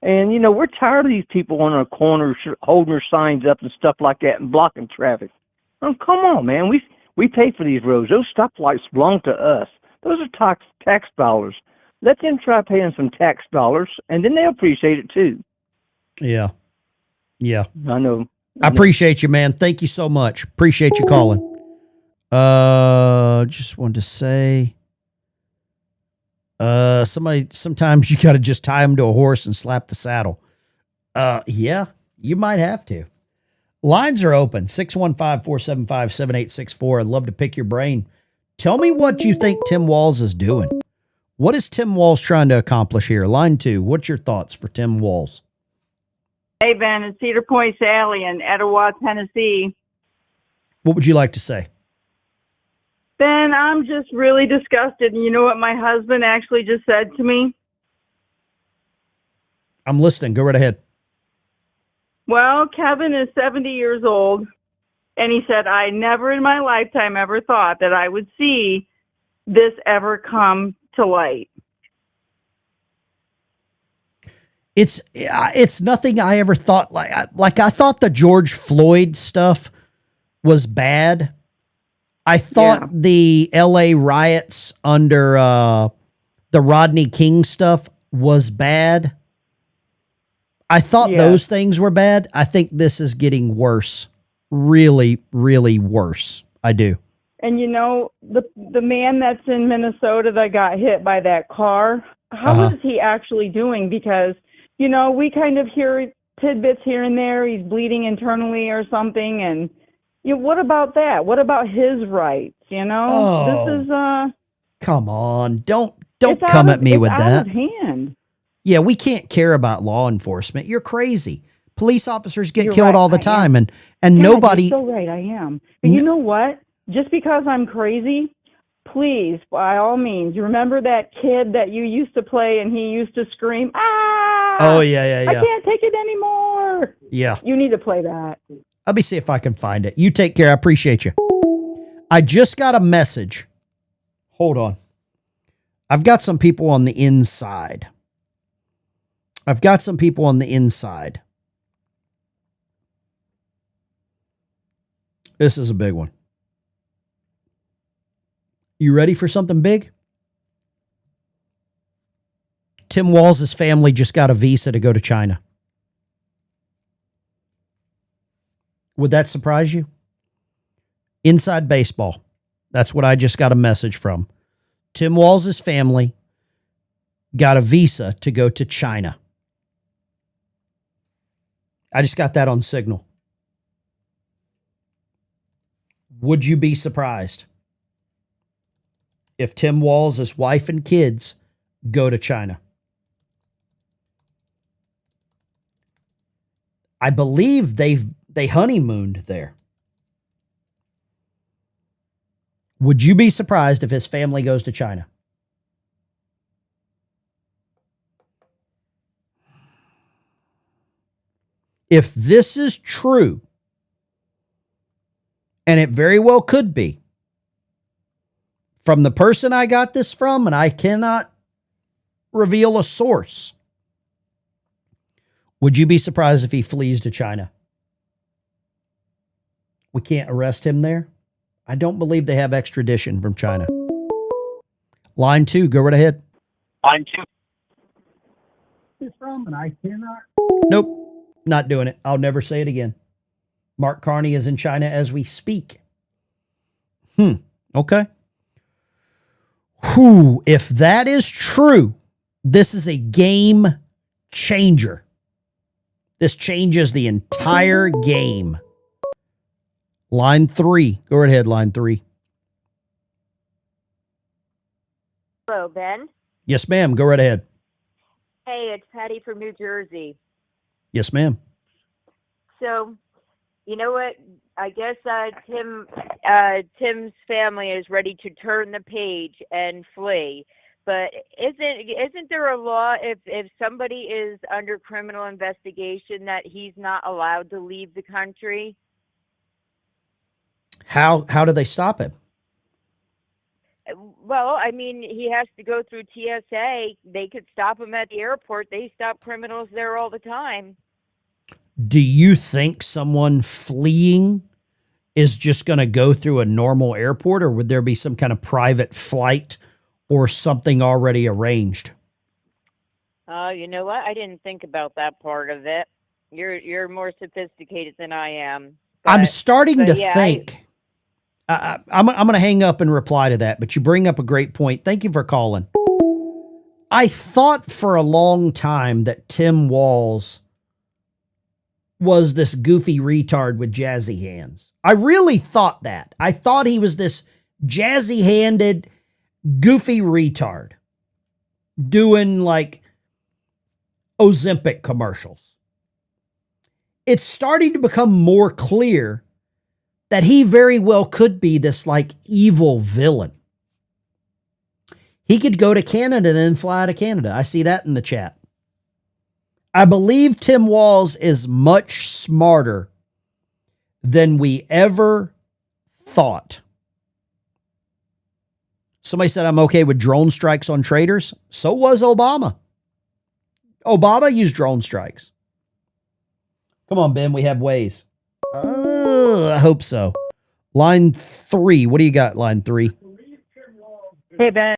Q: And, we're tired of these people on our corners holding their signs up and stuff like that and blocking traffic. Oh, come on, man. We pay for these roads. Those stoplights belong to us. Those are tax dollars. Let them try paying some tax dollars, and then they'll appreciate it, too.
A: Yeah. Yeah.
Q: I know.
A: I appreciate you, man. Thank you so much. Appreciate you calling. Just wanted to say, sometimes you got to just tie him to a horse and slap the saddle. Yeah, you might have to. Lines are open. 615-475-7864. I'd love to pick your brain. Tell me what you think Tim Walz is doing. What is Tim Walz trying to accomplish here? Line 2. What's your thoughts for Tim Walz?
U: Hey, Ben, it's Cedar Point Sally in Etowah, Tennessee.
A: What would you like to say?
U: Ben, I'm just really disgusted. And you know what my husband actually just said to me?
A: I'm listening. Go right ahead.
U: Well, Kevin is 70 years old, and he said, I never in my lifetime ever thought that I would see this ever come to light.
A: It's nothing I ever thought like I thought the George Floyd stuff was bad. I thought the LA riots under the Rodney King stuff was bad. I thought those things were bad. I think this is getting worse. Really, really worse. I do.
U: And the man that's in Minnesota that got hit by that car, how is he actually doing? Because, we kind of hear tidbits here and there. He's bleeding internally or something. And what about that? What about his rights? This is
A: come on. Don't come at me with that.
U: Out of hand.
A: Yeah, we can't care about law enforcement. You're crazy. Police officers get killed all the time, and nobody.
U: You're so right, I am. But you know what? Just because I'm crazy, please, by all means, remember that kid that you used to play and he used to scream, ah!
A: Oh, yeah.
U: I can't take it anymore.
A: Yeah.
U: You need to play that.
A: Let me see if I can find it. You take care. I appreciate you. I just got a message. Hold on. I've got some people on the inside. This is a big one. You ready for something big? Tim Walz's family just got a visa to go to China. Would that surprise you? Inside Baseball. That's what I just got a message from. Tim Walz's family got a visa to go to China. I just got that on Signal. Would you be surprised if Tim Walz's wife and kids go to China? I believe they honeymooned there. Would you be surprised if his family goes to China? If this is true, And it very well could be. From the person I got this from, and I cannot reveal a source, would you be surprised if he flees to China? We can't arrest him there. I don't believe they have extradition from China. Line 2, go right ahead.
D: Line 2.
A: From, and I cannot. Nope, not doing it. I'll never say it again. Mark Carney is in China as we speak. Okay. If that is true, this is a game changer. This changes the entire game. Line 3. Go right ahead, line 3.
F: Hello, Ben.
A: Yes, ma'am. Go right ahead.
F: Hey, it's Patty from New Jersey.
A: Yes, ma'am.
F: So, you know what? I guess Tim's family is ready to turn the page and flee. But isn't there a law if somebody is under criminal investigation that he's not allowed to leave the country?
A: How do they stop him?
F: Well, I mean, he has to go through TSA. They could stop him at the airport. They stop criminals there all the time.
A: Do you think someone fleeing is just going to go through a normal airport, or would there be some kind of private flight or something already arranged?
F: You know what? I didn't think about that part of it. You're more sophisticated than I am.
A: I'm starting to think. I'm going to hang up and reply to that, but you bring up a great point. Thank you for calling. I thought for a long time that Tim Walz was this goofy retard with jazzy hands. I really thought that. I thought he was this jazzy-handed, goofy retard doing like Ozempic commercials. It's starting to become more clear that he very well could be this like evil villain. He could go to Canada and then fly to Canada. I see that in the chat. I believe Tim Walz is much smarter than we ever thought. Somebody said I'm okay with drone strikes on traders. So was Obama. Obama used drone strikes. Come on, Ben, we have ways. I hope so. Line 3. What do you got, line 3?
F: Hey, Ben.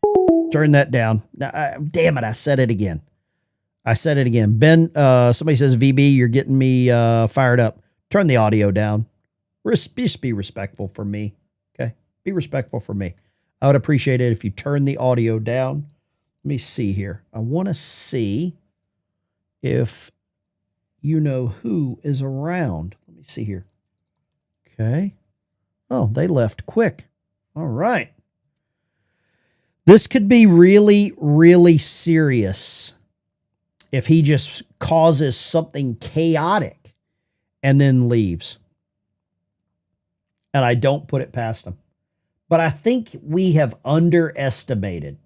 A: Turn that down. Damn it, I said it again. Ben, somebody says, VB, you're getting me fired up. Turn the audio down. Just be respectful for me, okay? Be respectful for me. I would appreciate it if you turn the audio down. Let me see here. I want to see if you know who is around. Let me see here. Okay. Oh, they left quick. All right. This could be really, really serious if he just causes something chaotic and then leaves. And I don't put it past him. But I think we have underestimated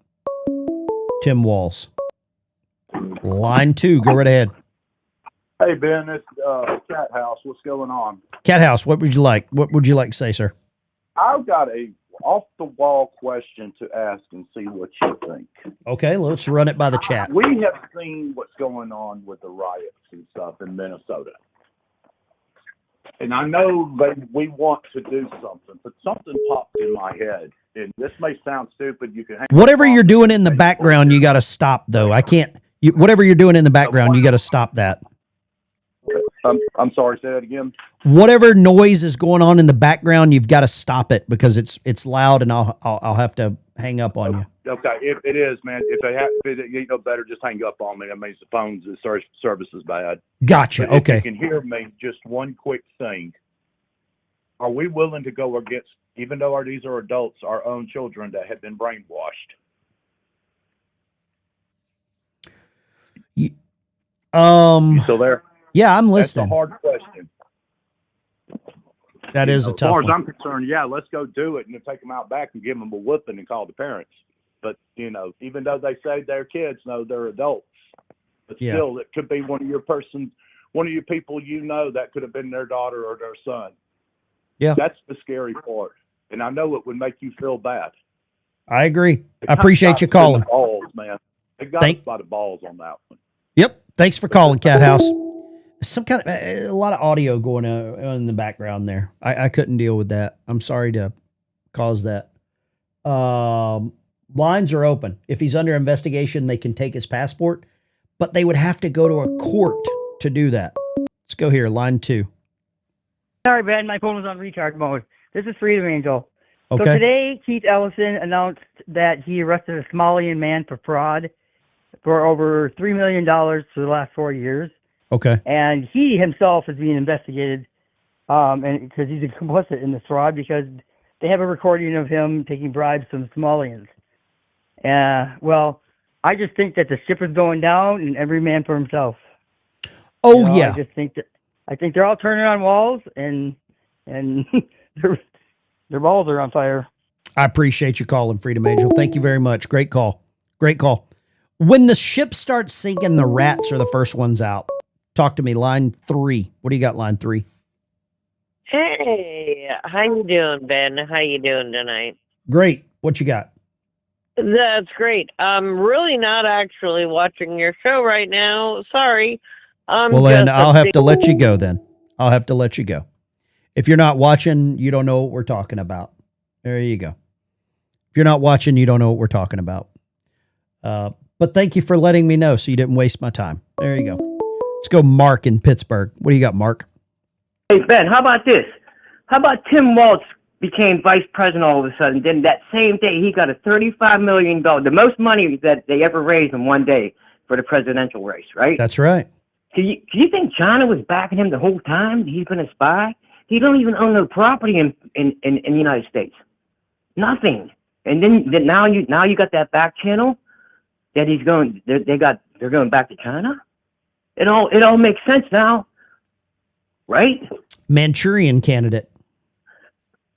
A: Tim Walz. Line 2, go right ahead.
W: Hey, Ben, it's Cat House. What's going on?
A: Cat House, what would you like? What would you like to say, sir?
W: I've got a off-the-wall question to ask and see what you think.
A: Okay, let's run it by the chat.
W: We have seen what's going on with the riots and stuff in Minnesota. And I know we want to do something, but something popped in my head. And this may sound stupid. You can hang
A: Whatever you're doing in the background, you got to stop, though. I can't. Whatever you're doing in the background, you got to stop that.
W: I'm sorry, say that again.
A: Whatever noise is going on in the background, you've got to stop it because it's loud, and I'll have to hang up on you.
W: Okay, if it is, man, if you know better, just hang up on me. That means the phone's service is bad.
A: Gotcha.
W: But
A: Okay.
W: If you can hear me, just one quick thing. Are we willing to go against, even though these are adults, our own children that have been brainwashed? You still there?
A: Yeah, I'm listening.
W: That's a hard question.
A: That is a tough
W: one. As far
A: one.
W: as I'm concerned, yeah, let's go do it and then take them out back and give them a whooping and call the parents. But, even though they say they're kids, no, they're adults. But
A: Yeah.
W: still, it could be one of your people that could have been their daughter or their son.
A: Yeah.
W: That's the scary part. And I know it would make you feel bad.
A: I agree.
W: It
A: I appreciate
W: got
A: you
W: us in
A: calling.
W: the balls, man. It got us by the balls on that one.
A: Yep. Thanks for calling, Cat House. Some kind of a lot of audio going on in the background there. I couldn't deal with that. I'm sorry to cause that. Lines are open. If he's under investigation, they can take his passport, but they would have to go to a court to do that. Let's go here. Line 2.
B: Sorry, Ben. My phone was on recharge mode. This is Freedom Angel.
A: Okay.
B: So today, Keith Ellison announced that he arrested a Somalian man for fraud for over $3 million for the last 4 years.
A: Okay.
B: And he himself is being investigated, and because he's complicit in this fraud, because they have a recording of him taking bribes from Somalians. Well, I just think that the ship is going down, and every man for himself.
A: Oh, yeah.
B: I just think they're all turning on walls, and their balls are on fire.
A: I appreciate you calling, Freedom Angel. Thank you very much. Great call. Great call. When the ship starts sinking, the rats are the first ones out. Talk to me. Line 3. What do you got, line 3?
C: Hey, how you doing, Ben? How you doing tonight?
A: Great. What you got?
C: That's great. I'm really not actually watching your show right now. Sorry.
A: Well, then I'll have to let you go then. I'll have to let you go. If you're not watching, you don't know what we're talking about. There you go. If you're not watching, you don't know what we're talking about. But thank you for letting me know so you didn't waste my time. There you go. Let's go Mark in Pittsburgh. What do you got, Mark?
L: Hey, Ben, how about this? How about Tim Walz became vice president all of a sudden? Then that same day, he got a $35 million, the most money that they ever raised in one day for the presidential race, right?
A: That's right.
L: Do you think China was backing him the whole time? He's been a spy? He don't even own no property in the United States. Nothing. And then now you got that back channel that he's going. They're going back to China. It all makes sense now, right?
A: Manchurian candidate.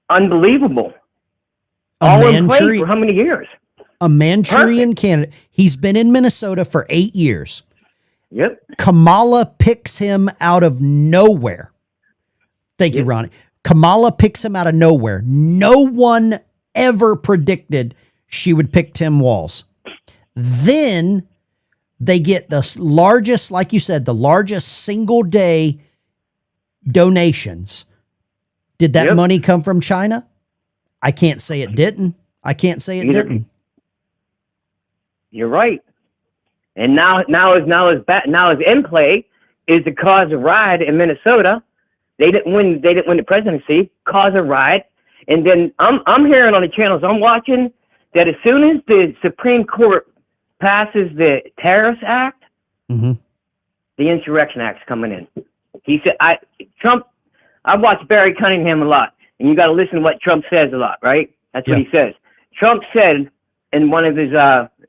L: Unbelievable.
A: A
L: All in place for how many years?
A: A Manchurian candidate. He's been in Minnesota for 8 years.
L: Yep.
A: Kamala picks him out of nowhere. Thank you, Ronnie. Kamala picks him out of nowhere. No one ever predicted she would pick Tim Walz. Then they get the largest, like you said, the largest single day donations. Did that money come from China? I can't say it didn't. I can't say it didn't.
L: You're right. And now is in play is the cause a riot in Minnesota. They didn't win the presidency, cause a riot. And then I'm hearing on the channels I'm watching that as soon as the Supreme Court passes the Tariffs Act, the Insurrection Act's coming in. He said I watch Barry Cunningham a lot, and you got to listen to what Trump says a lot, right? That's what he says. Trump said in one of his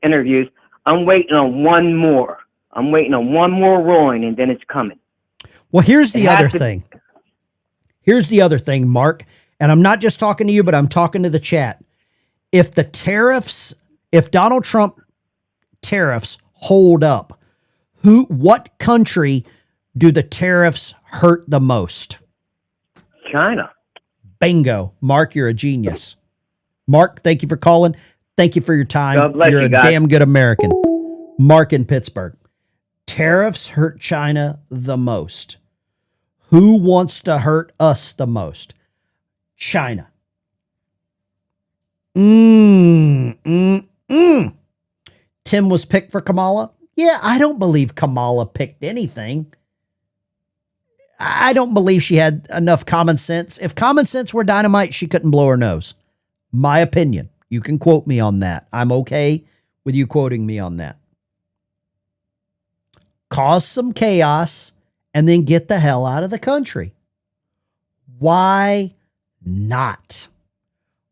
L: interviews, I'm waiting on one more. I'm waiting on one more ruling, and then it's coming.
A: Well, here's the other thing. Here's the other thing, Mark, and I'm not just talking to you, but I'm talking to the chat. If Donald Trump tariffs hold up, what country do the tariffs hurt the most?
L: China.
A: Bingo. Mark, you're a genius. Mark, thank you for calling. Thank you for your time.
L: God bless
A: You're
L: you
A: a
L: guys.
A: damn good American. Mark in Pittsburgh. Tariffs hurt China the most. Who wants to hurt us the most? China. Tim was picked for Kamala. Yeah, I don't believe Kamala picked anything. I don't believe she had enough common sense. If common sense were dynamite, she couldn't blow her nose. My opinion. You can quote me on that. I'm okay with you quoting me on that. Cause some chaos and then get the hell out of the country. Why not?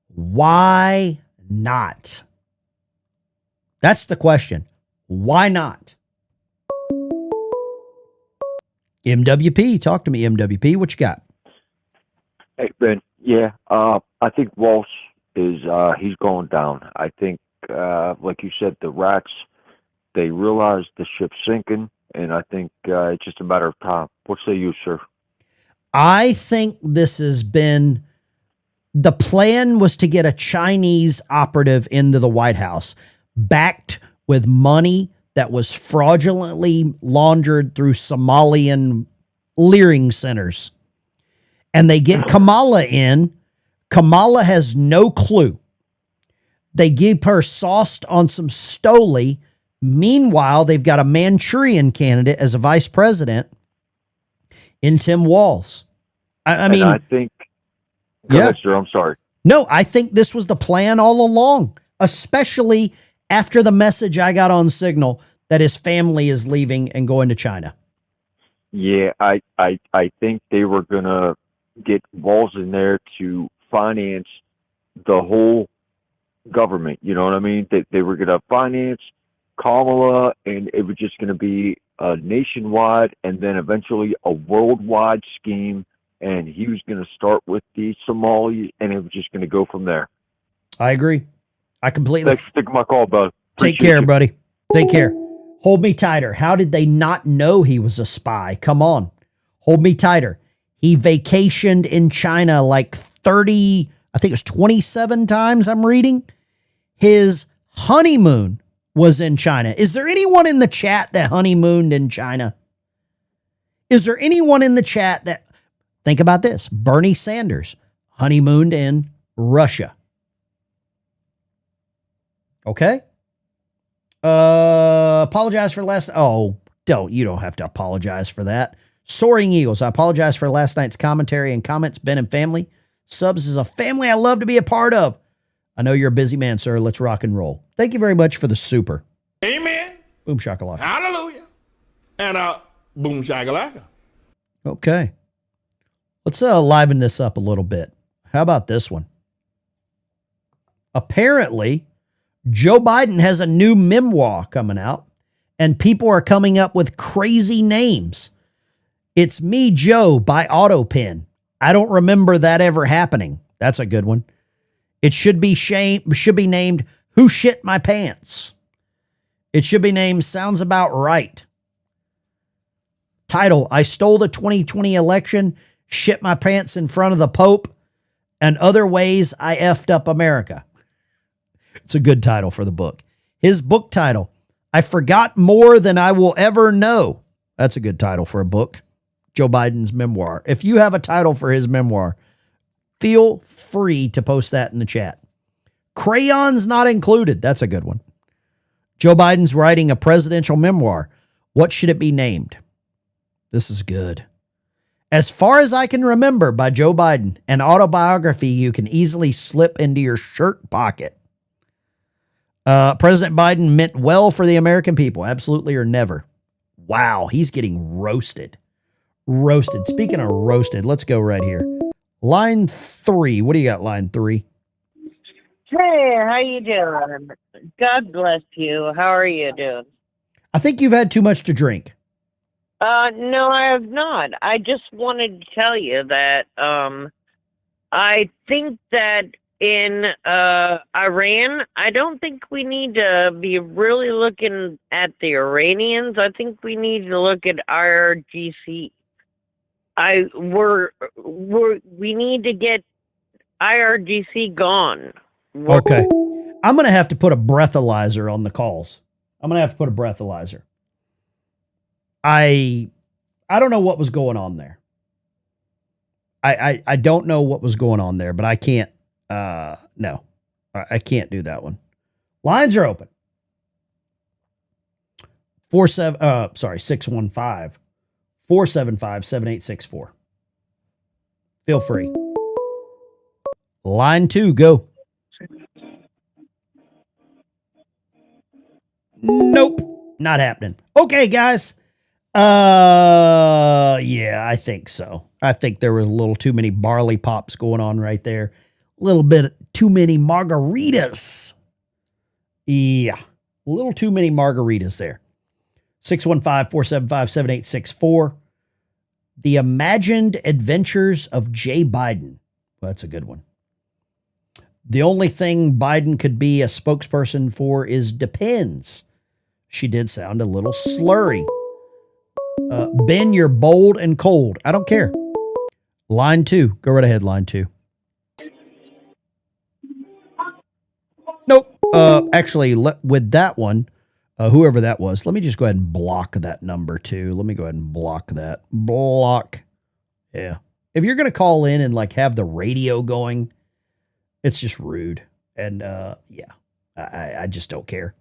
A: Why not? That's the question. Why not? MWP, talk to me, MWP. What you got?
G: Hey, Ben. Yeah, I think Walsh is he's going down. I think, like you said, the rats, they realize the ship's sinking, and I think it's just a matter of time. What say you, sir?
A: I think this has been The plan was to get a Chinese operative into the White House, backed with money that was fraudulently laundered through Somalian clearing centers. And they get Kamala in. Kamala has no clue. They give her sauced on some Stoli. Meanwhile, they've got a Manchurian candidate as a vice president in Tim Walz. I mean,
G: I think, go ahead, sir, I'm sorry.
A: No, I think this was the plan all along, especially after the message I got on Signal that his family is leaving and going to China.
G: Yeah, I think they were going to get Walls in there to finance the whole government. You know what I mean? They were going to finance Kamala, and it was just going to be a nationwide and then eventually a worldwide scheme. And he was going to start with the Somalis, and it was just going to go from there.
A: I agree. I completely.
G: Thanks for taking my call, bud.
A: Take care, buddy. Take care. Hold me tighter. How did they not know he was a spy? Come on. Hold me tighter. He vacationed in China like 30, I think it was 27 times I'm reading. His honeymoon was in China. Is there anyone in the chat that honeymooned in China? Is there anyone in the chat that, think about this, Bernie Sanders honeymooned in Russia. Okay. Apologize for last. Oh, you don't have to apologize for that. Soaring Eagles. I apologize for last night's commentary and comments. Ben and family. Subs is a family I love to be a part of. I know you're a busy man, sir. Let's rock and roll. Thank you very much for the super.
H: Amen.
A: Boom shakalaka.
H: Hallelujah. And boom shakalaka.
A: Okay. Let's liven this up a little bit. How about this one? Apparently, Joe Biden has a new memoir coming out, and people are coming up with crazy names. It's Me, Joe by Autopen. I don't remember that ever happening. That's a good one. It should be named Who Shit My Pants. It should be named Sounds About Right. Title, I stole the 2020 election, shit my pants in front of the Pope, and other ways I effed up America. It's a good title for the book. His book title, I Forgot More Than I Will Ever Know. That's a good title for a book. Joe Biden's memoir. If you have a title for his memoir, feel free to post that in the chat. Crayons Not Included. That's a good one. Joe Biden's writing a presidential memoir. What should it be named? This is good. As Far as I Can Remember by Joe Biden, an autobiography you can easily slip into your shirt pocket. President Biden meant well for the American people, absolutely or never. Wow, he's getting roasted. Roasted. Speaking of roasted, let's go right here. Line 3. What do you got, line 3?
C: Hey, how you doing? God bless you. How are you doing?
A: I think you've had too much to drink.
C: No, I have not. I just wanted to tell you that I think that in Iran, I don't think we need to be really looking at the Iranians. I think we need to look at IRGC. We need to get IRGC gone.
A: Okay. I'm going to have to put a breathalyzer on the calls. I'm going to have to put a breathalyzer. I don't know what was going on there. I don't know what was going on there, but I can't, no, I can't do that one. Lines are open. 615-475-7864. Feel free. Line 2, go. Nope, not happening. Okay, guys. Yeah, I think so. I think there was a little too many barley pops going on right there. A little bit too many margaritas. Yeah, a little too many margaritas there. 615-475-7864. The Imagined Adventures of Jay Biden. Well, that's a good one. The only thing Biden could be a spokesperson for is depends. She did sound a little slurry. Ben, you're bold and cold. I don't care. Line 2. Go right ahead, line 2. Actually, with that one, whoever that was, let me just go ahead and block that number too. Let me go ahead and block that. Block. Yeah. If you're going to call in and like have the radio going, it's just rude. And yeah, I just don't care.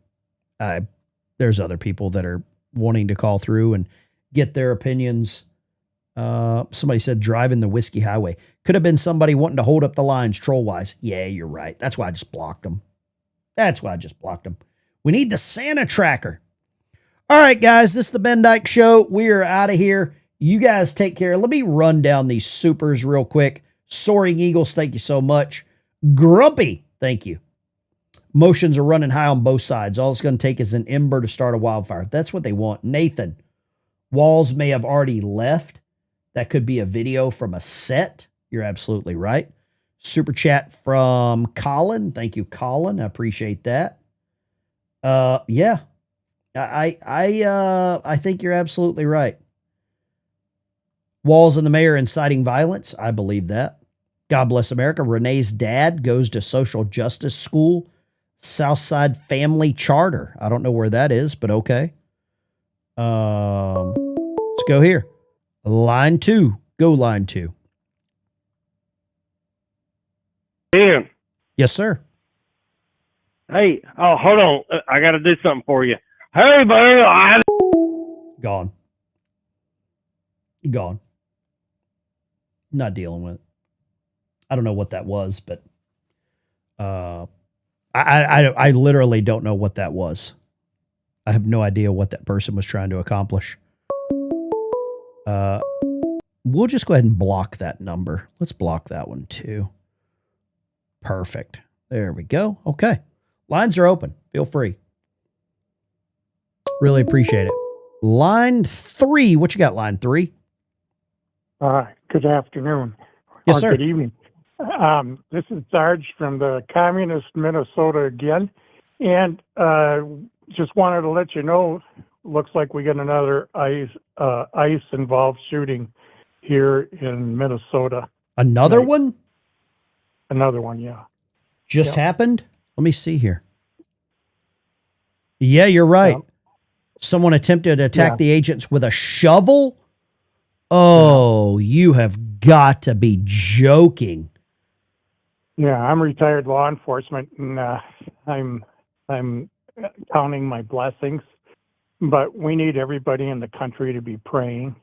A: There's other people that are wanting to call through and get their opinions. Somebody said driving the Whiskey Highway. Could have been somebody wanting to hold up the lines troll-wise. Yeah, you're right. That's why I just blocked them. We need the Santa tracker. All right, guys, this is the Ben Dyke Show. We are out of here. You guys take care. Let me run down these supers real quick. Soaring Eagles, thank you so much. Grumpy, thank you. Motions are running high on both sides. All it's going to take is an ember to start a wildfire. That's what they want. Nathan, walls may have already left. That could be a video from a set. You're absolutely right. Super chat from Colin. Thank you, Colin. I appreciate that. Yeah. I think you're absolutely right. Walls and the mayor inciting violence. I believe that. God bless America. Renee's dad goes to social justice school. Southside Family Charter. I don't know where that is, but okay. Let's go here. Line 2. Go line 2.
I: Dan.
A: Yes, sir.
I: Hey, hold on. I got to do something for you. Hey, buddy.
A: Gone. Not dealing with it. I don't know what that was, but I literally don't know what that was. I have no idea what that person was trying to accomplish. We'll just go ahead and block that number. Let's block that one too. Perfect. There we go. Okay. Lines are open. Feel free. Really appreciate it. Line 3. What you got, line 3?
J: Good afternoon.
A: Yes, sir.
J: Good evening. This is Sarge from the communist Minnesota again. And just wanted to let you know, looks like we got another ICE-involved shooting here in Minnesota.
A: Another one?
J: Another one, yeah.
A: Just happened? Let me see here. Yeah, you're right. Someone attempted to attack the agents with a shovel? Oh, you have got to be joking.
J: Yeah, I'm retired law enforcement, and I'm counting my blessings. But we need everybody in the country to be praying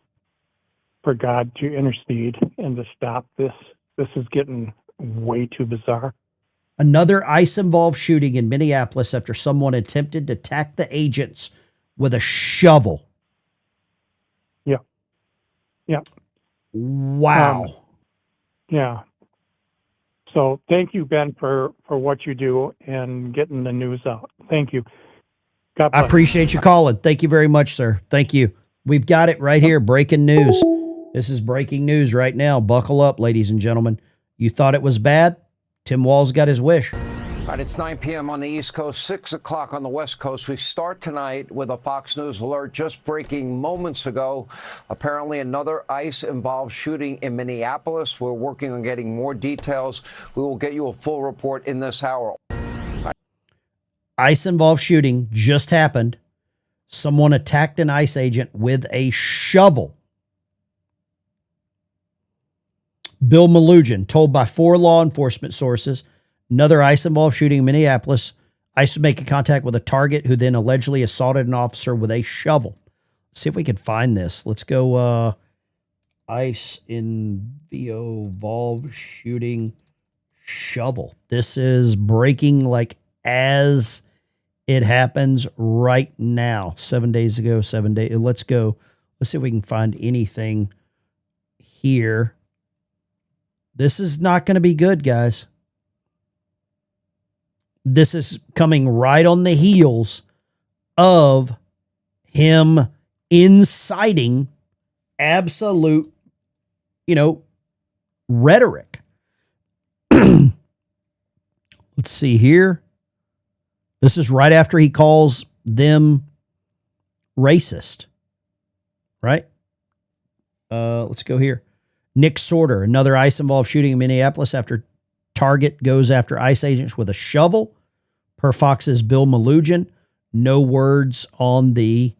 J: for God to intercede and to stop this. This is getting way too bizarre.
A: Another ICE-involved shooting in Minneapolis after someone attempted to attack the agents with a shovel.
J: Yeah. Yeah.
A: Wow.
J: Yeah. So thank you, Ben, for what you do and getting the news out. Thank you. God bless.
A: I appreciate you calling. Thank you very much, sir. Thank you. We've got it right here. Breaking news. This is breaking news right now. Buckle up, ladies and gentlemen. You thought it was bad? Tim Walz got his wish.
M: All right, it's 9 p.m. on the East Coast, 6 o'clock on the West Coast. We start tonight with a Fox News alert just breaking moments ago. Apparently another ICE-involved shooting in Minneapolis. We're working on getting more details. We will get you a full report in this hour.
A: ICE-involved shooting just happened. Someone attacked an ICE agent with a shovel. Bill Malugin, told by 4 law enforcement sources, another ICE-involved shooting in Minneapolis. ICE was making contact with a target who then allegedly assaulted an officer with a shovel. Let's see if we can find this. Let's go ICE-involved shooting shovel. This is breaking like as it happens right now. 7 days ago, 7 days. Let's go. Let's see if we can find anything here. This is not going to be good, guys. This is coming right on the heels of him inciting absolute, rhetoric. Let's see here. This is right after he calls them racist, right? Let's go here. Nick Sorter, another ICE-involved shooting in Minneapolis after target goes after ICE agents with a shovel. Per Fox's Bill Malugin, no words on the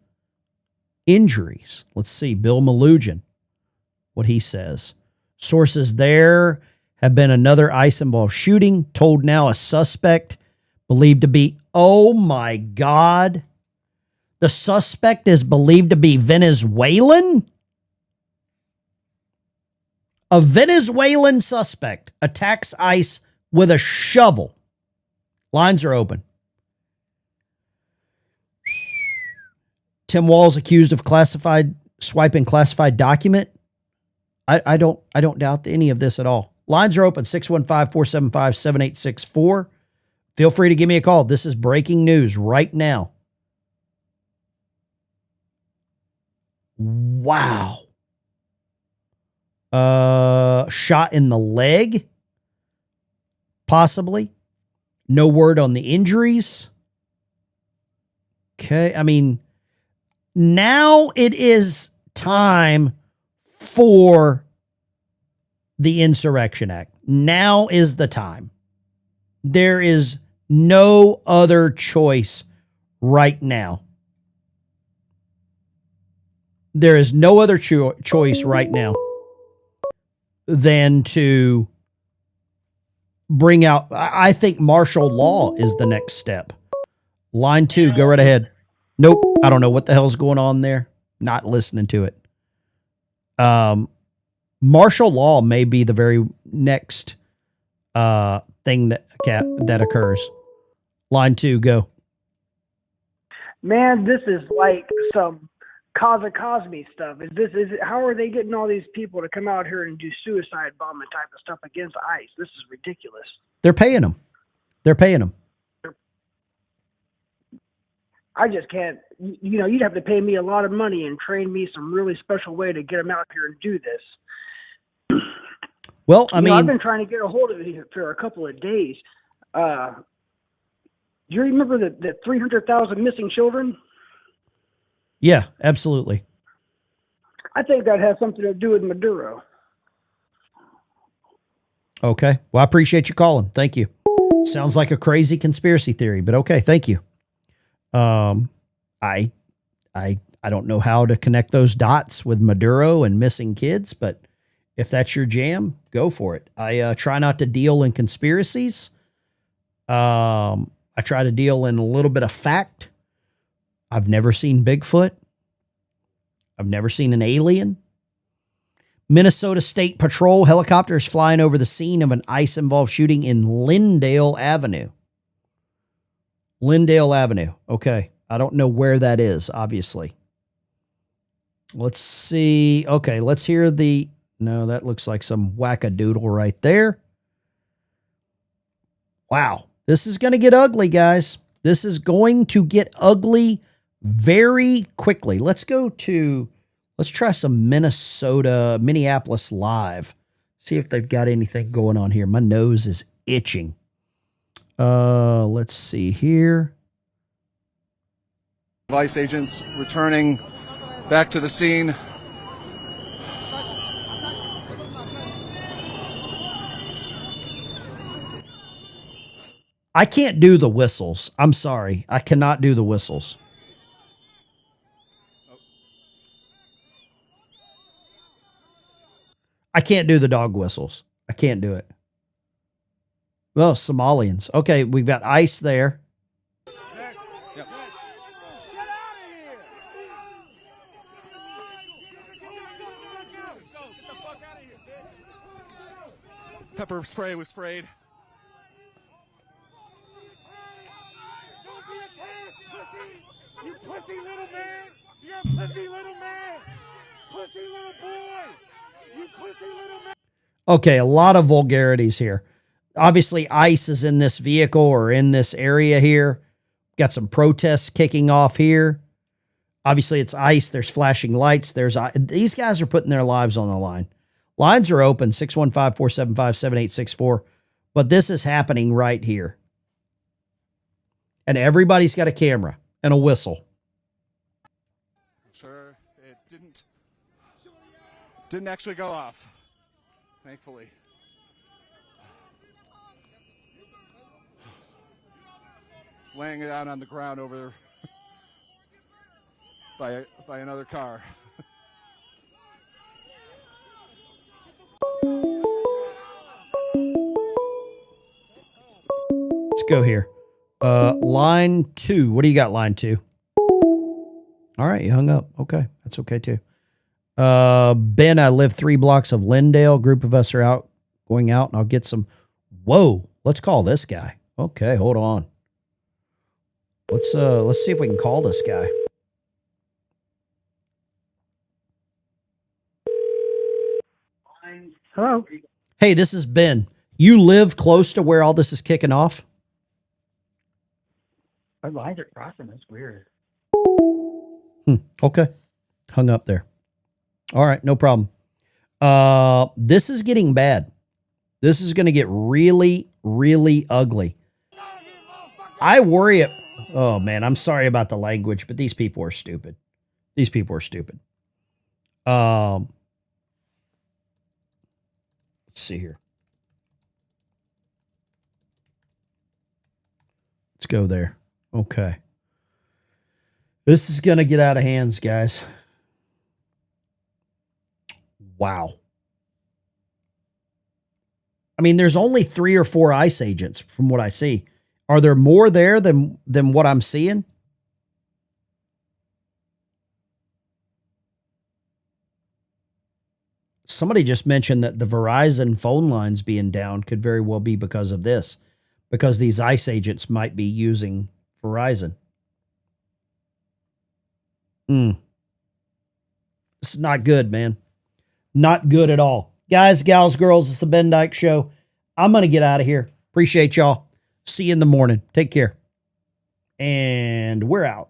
A: injuries. Let's see, Bill Malugin, what he says. Sources there have been another ICE-involved shooting, told now a suspect believed to be, oh my God, the suspect is believed to be Venezuelan? A Venezuelan suspect attacks ICE with a shovel. Lines are open. Tim Walz accused of swiping classified document. I don't doubt any of this at all. Lines are open, 615-475-7864. Feel free to give me a call. This is breaking news right now. Wow. Shot in the leg, possibly. No word on the injuries. Okay, I mean, now it is time for the Insurrection Act. Now is the time. There is no other choice right now. There is no other choice right now than to bring out, I think martial law is the next step. Line 2, go right ahead. Nope, I don't know what the hell's going on there. Not listening to it. Martial law may be the very next thing that occurs. Line 2, go.
K: Man, this is like some Cosby stuff. How are they getting all these people to come out here and do suicide bombing type of stuff against ICE? This is ridiculous.
A: They're paying them. They're paying them.
K: I just can't, you'd have to pay me a lot of money and train me some really special way to get them out here and do this.
A: Well, I mean,
K: I've been trying to get a hold of it for a couple of days. Do you remember the 300,000 missing children?
A: Yeah, absolutely.
K: I think that has something to do with Maduro.
A: Okay. Well, I appreciate you calling. Thank you. Sounds like a crazy conspiracy theory, but okay. Thank you. I don't know how to connect those dots with Maduro and missing kids, but if that's your jam, go for it. I try not to deal in conspiracies. I try to deal in a little bit of fact. I've never seen Bigfoot. I've never seen an alien. Minnesota State Patrol helicopters flying over the scene of an ICE-involved shooting in Lindale Avenue. Lindale Avenue. Okay. I don't know where that is, obviously. Let's see. Okay, let's hear no, that looks like some wackadoodle right there. Wow. This is going to get ugly, guys. This is going to get ugly very quickly. Let's try some Minneapolis Live. See if they've got anything going on here. My nose is itching. Let's see here.
N: ICE agents returning back to the scene.
A: I can't do the whistles. I'm sorry. I cannot do the whistles. I can't do the dog whistles. I can't do it. Well, Somalians. Okay, we've got ICE there.
N: Pepper spray was sprayed.
O: You pussy little man! You're a pussy little man! Pussy little boy! You pussy little man!
A: Okay, a lot of vulgarities here. Obviously, ICE is in this vehicle or in this area here. Got some protests kicking off here. Obviously, it's ICE. There's flashing lights. These guys are putting their lives on the line. Lines are open, 615-475-7864. But this is happening right here. And everybody's got a camera and a whistle.
N: Sure, it didn't actually go off, thankfully. It's laying it out on the ground over by another car.
A: Let's go here. Line 2. What do you got, line 2? All right, you hung up. Okay, that's okay too. Ben, I live 3 blocks of Lindale. Group of us are going out, and I'll get some. Whoa, let's call this guy. Okay, hold on. Let's see if we can call this guy.
K: Hello.
A: Hey, this is Ben. You live close to where all this is kicking off?
P: Our lines are crossing. That's weird.
A: Okay. Hung up there. All right, no problem. This is getting bad. This is going to get really, really ugly. I worry. Oh, man, I'm sorry about the language, but these people are stupid. These people are stupid. Let's see here. Let's go there. Okay. This is going to get out of hands, guys. Wow. I mean, there's only 3 or 4 ICE agents from what I see. Are there more there than what I'm seeing? Somebody just mentioned that the Verizon phone lines being down could very well be because of this, because these ICE agents might be using Verizon. This is not good, man. Not good at all. Guys, gals, girls, it's the Ben Dyke Show. I'm going to get out of here. Appreciate y'all. See you in the morning. Take care. And we're out.